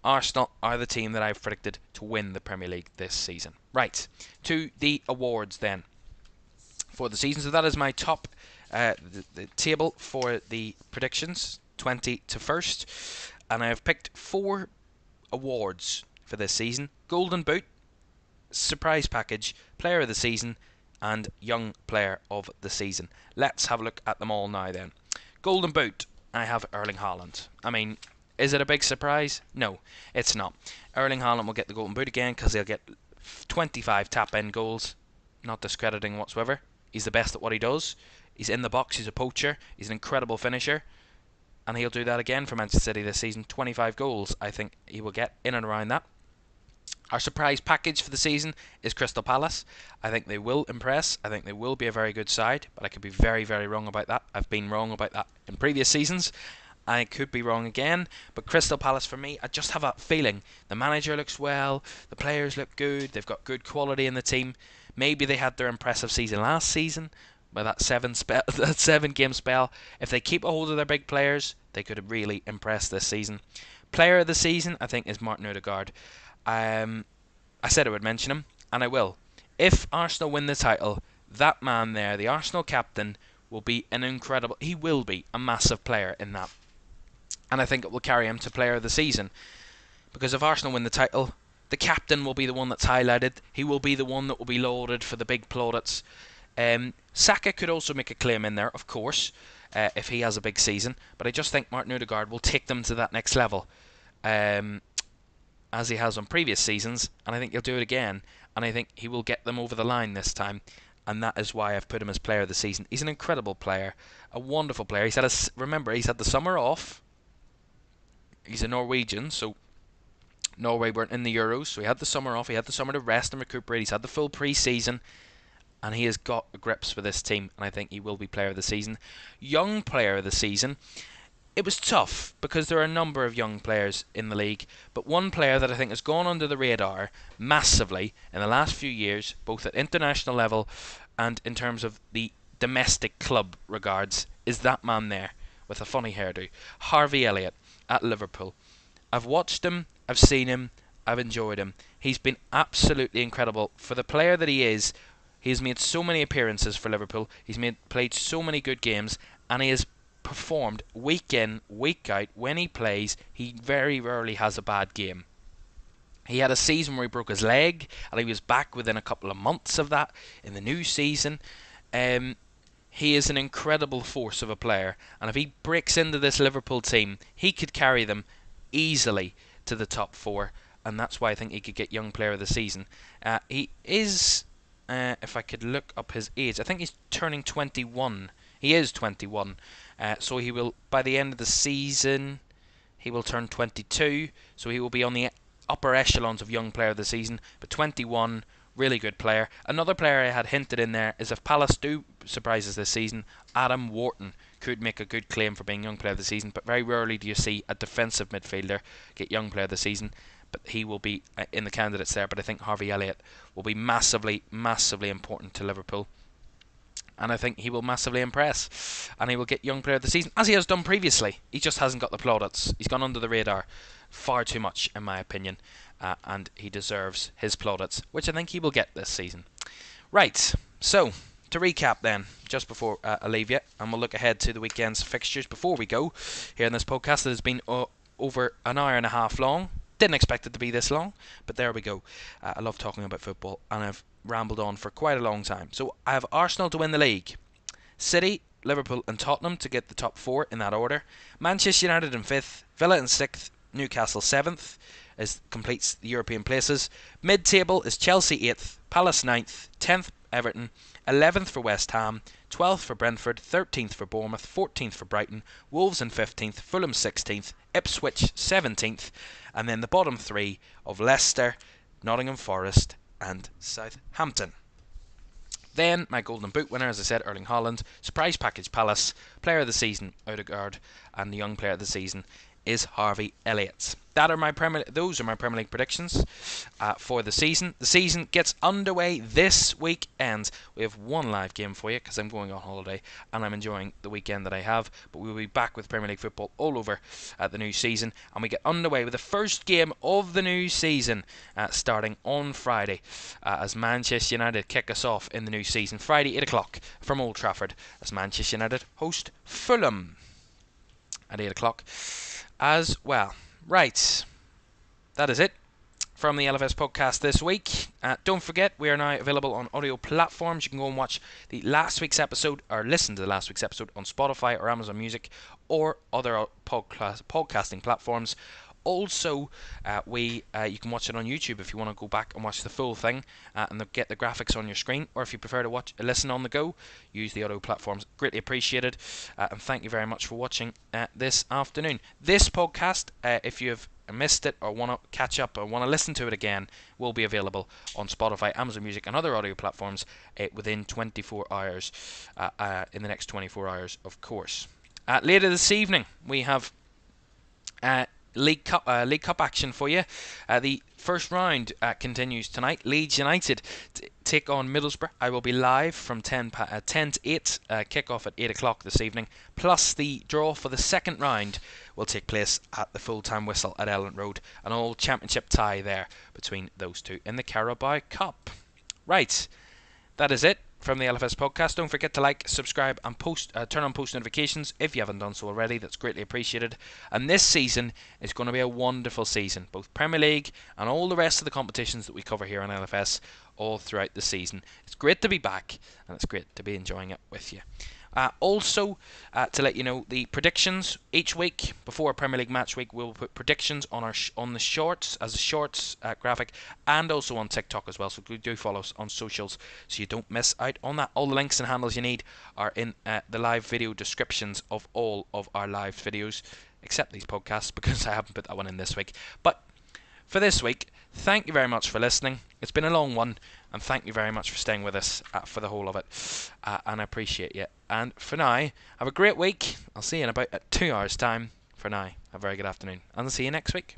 Arsenal are the team that I've predicted to win the Premier League this season. Right, to the awards then for the season. So that is my top the table for the predictions, 20 to 1st, and I have picked 4 awards for this season: Golden Boot, Surprise Package, Player of the Season, and Young Player of the Season. Let's have a look at them all now then. Golden Boot, I have Erling Haaland. I mean, is it a big surprise? No, it's not. Erling Haaland will get the Golden Boot again because he'll get 25 tap-in goals. Not discrediting whatsoever. He's the best at what he does. He's in the box, he's a poacher, he's an incredible finisher, and he'll do that again for Manchester City this season. 25 goals, I think he will get in and around that. Our surprise package for the season is Crystal Palace. I think they will impress. I think they will be a very good side, but I could be very, very wrong about that. I've been wrong about that in previous seasons. I could be wrong again, but Crystal Palace for me, I just have a feeling the manager looks well, the players look good, they've got good quality in the team. Maybe they had their impressive season last season by that 7-game spell. If they keep a hold of their big players, they could really impress this season. Player of the season, I think, is Martin Odegaard. I said I would mention him, and I will. If Arsenal win the title, that man there, the Arsenal captain, will be he will be a massive player in that. And I think it will carry him to player of the season. Because if Arsenal win the title, the captain will be the one that's highlighted. He will be the one that will be lauded for the big plaudits. Saka could also make a claim in there, of course, if he has a big season. But I just think Martin Odegaard will take them to that next level. As he has on previous seasons, and I think he'll do it again, and I think he will get them over the line this time, and that is why I've put him as player of the season. He's an incredible player, a wonderful player. He's had the summer off. He's a Norwegian, so Norway weren't in the Euros, so he had the summer off. He had the summer to rest and recuperate. He's had the full pre-season, and he has got the grips for this team, and I think he will be player of the season. Young player of the season. It was tough because there are a number of young players in the league, but one player that I think has gone under the radar massively in the last few years, both at international level and in terms of the domestic club regards, is that man there with a funny hairdo, Harvey Elliott at Liverpool. I've watched him, I've seen him, I've enjoyed him. He's been absolutely incredible for the player that he is. He has made so many appearances for Liverpool. He's played so many good games, and he has performed week in, week out. When he plays, he very rarely has a bad game. He had a season where he broke his leg, and he was back within a couple of months of that in the new season. He is an incredible force of a player, and if he breaks into this Liverpool team, he could carry them easily to the top four, and that's why I think he could get Young Player of the Season. He is, if I could look up his age, I think he's turning 21. He is 21. So he will, by the end of the season, he will turn 22. So he will be on the upper echelons of Young Player of the Season. But 21, really good player. Another player I had hinted in there is if Palace do surprises this season, Adam Wharton could make a good claim for being Young Player of the Season. But very rarely do you see a defensive midfielder get Young Player of the Season. But he will be in the candidates there. But I think Harvey Elliott will be massively, massively important to Liverpool. And I think he will massively impress. And he will get Young Player of the Season, as he has done previously. He just hasn't got the plaudits. He's gone under the radar far too much, in my opinion. And he deserves his plaudits, which I think he will get this season. Right, so, to recap then, just before I leave you, and we'll look ahead to the weekend's fixtures before we go. Here in this podcast that has been over an hour and a half long. Didn't expect it to be this long, but there we go. I love talking about football, and I've rambled on for quite a long time. So I have Arsenal to win the league, City, Liverpool and Tottenham to get the top four in that order, Manchester United in 5th, Villa in 6th, Newcastle 7th as completes the European places. Mid-table is Chelsea 8th, Palace 9th, 10th Everton, 11th for West Ham, 12th for Brentford, 13th for Bournemouth, 14th for Brighton, Wolves in 15th, Fulham 16th, Ipswich 17th, and then the bottom three of Leicester, Nottingham Forest and Southampton. Then my Golden Boot winner, as I said, Erling Haaland. Surprise package Palace. Player of the season Odegaard, and the young player of the season is Harvey Elliott. Those are my Premier League predictions for the season. The season gets underway this weekend. We have one live game for you because I'm going on holiday and I'm enjoying the weekend that I have. But we'll be back with Premier League football all over the new season, and we get underway with the first game of the new season starting on Friday as Manchester United kick us off in the new season. Friday 8 o'clock from Old Trafford as Manchester United host Fulham at 8 o'clock as well. Right, that is it from the LFS podcast this week. Don't forget, we are now available on audio platforms. You can go and watch the last week's episode, or listen to the last week's episode on Spotify or Amazon Music or other podcasting platforms, Also, you can watch it on YouTube if you want to go back and watch the full thing and get the graphics on your screen, or if you prefer to listen on the go, use the audio platforms. Greatly appreciated, and thank you very much for watching this afternoon. This podcast, if you've missed it or want to catch up or want to listen to it again, will be available on Spotify, Amazon Music and other audio platforms within 24 hours, in the next 24 hours, of course. Later this evening we have League Cup action for you. The first round continues tonight. Leeds United take on Middlesbrough. I will be live from 10 to 8, kick-off at 8 o'clock this evening. Plus the draw for the second round will take place at the full-time whistle at Elland Road. An old championship tie there between those two in the Carabao Cup. Right, that is it from the LFS podcast. Don't forget to like, subscribe and turn on post notifications if you haven't done so already. That's greatly appreciated. And this season is going to be a wonderful season, both Premier League and all the rest of the competitions that we cover here on LFS all throughout the season. It's great to be back, and it's great to be enjoying it with you. Also, to let you know, the predictions each week before a Premier League match week, we'll put predictions on the shorts as a shorts graphic, and also on TikTok as well. So do follow us on socials so you don't miss out on that. All the links and handles you need are in the live video descriptions of all of our live videos, except these podcasts because I haven't put that one in this week. But for this week, thank you very much for listening. It's been a long one, and thank you very much for staying with us for the whole of it, and I appreciate you. And for now, have a great week. I'll see you in about 2 hours' time. For now, have a very good afternoon, and I'll see you next week.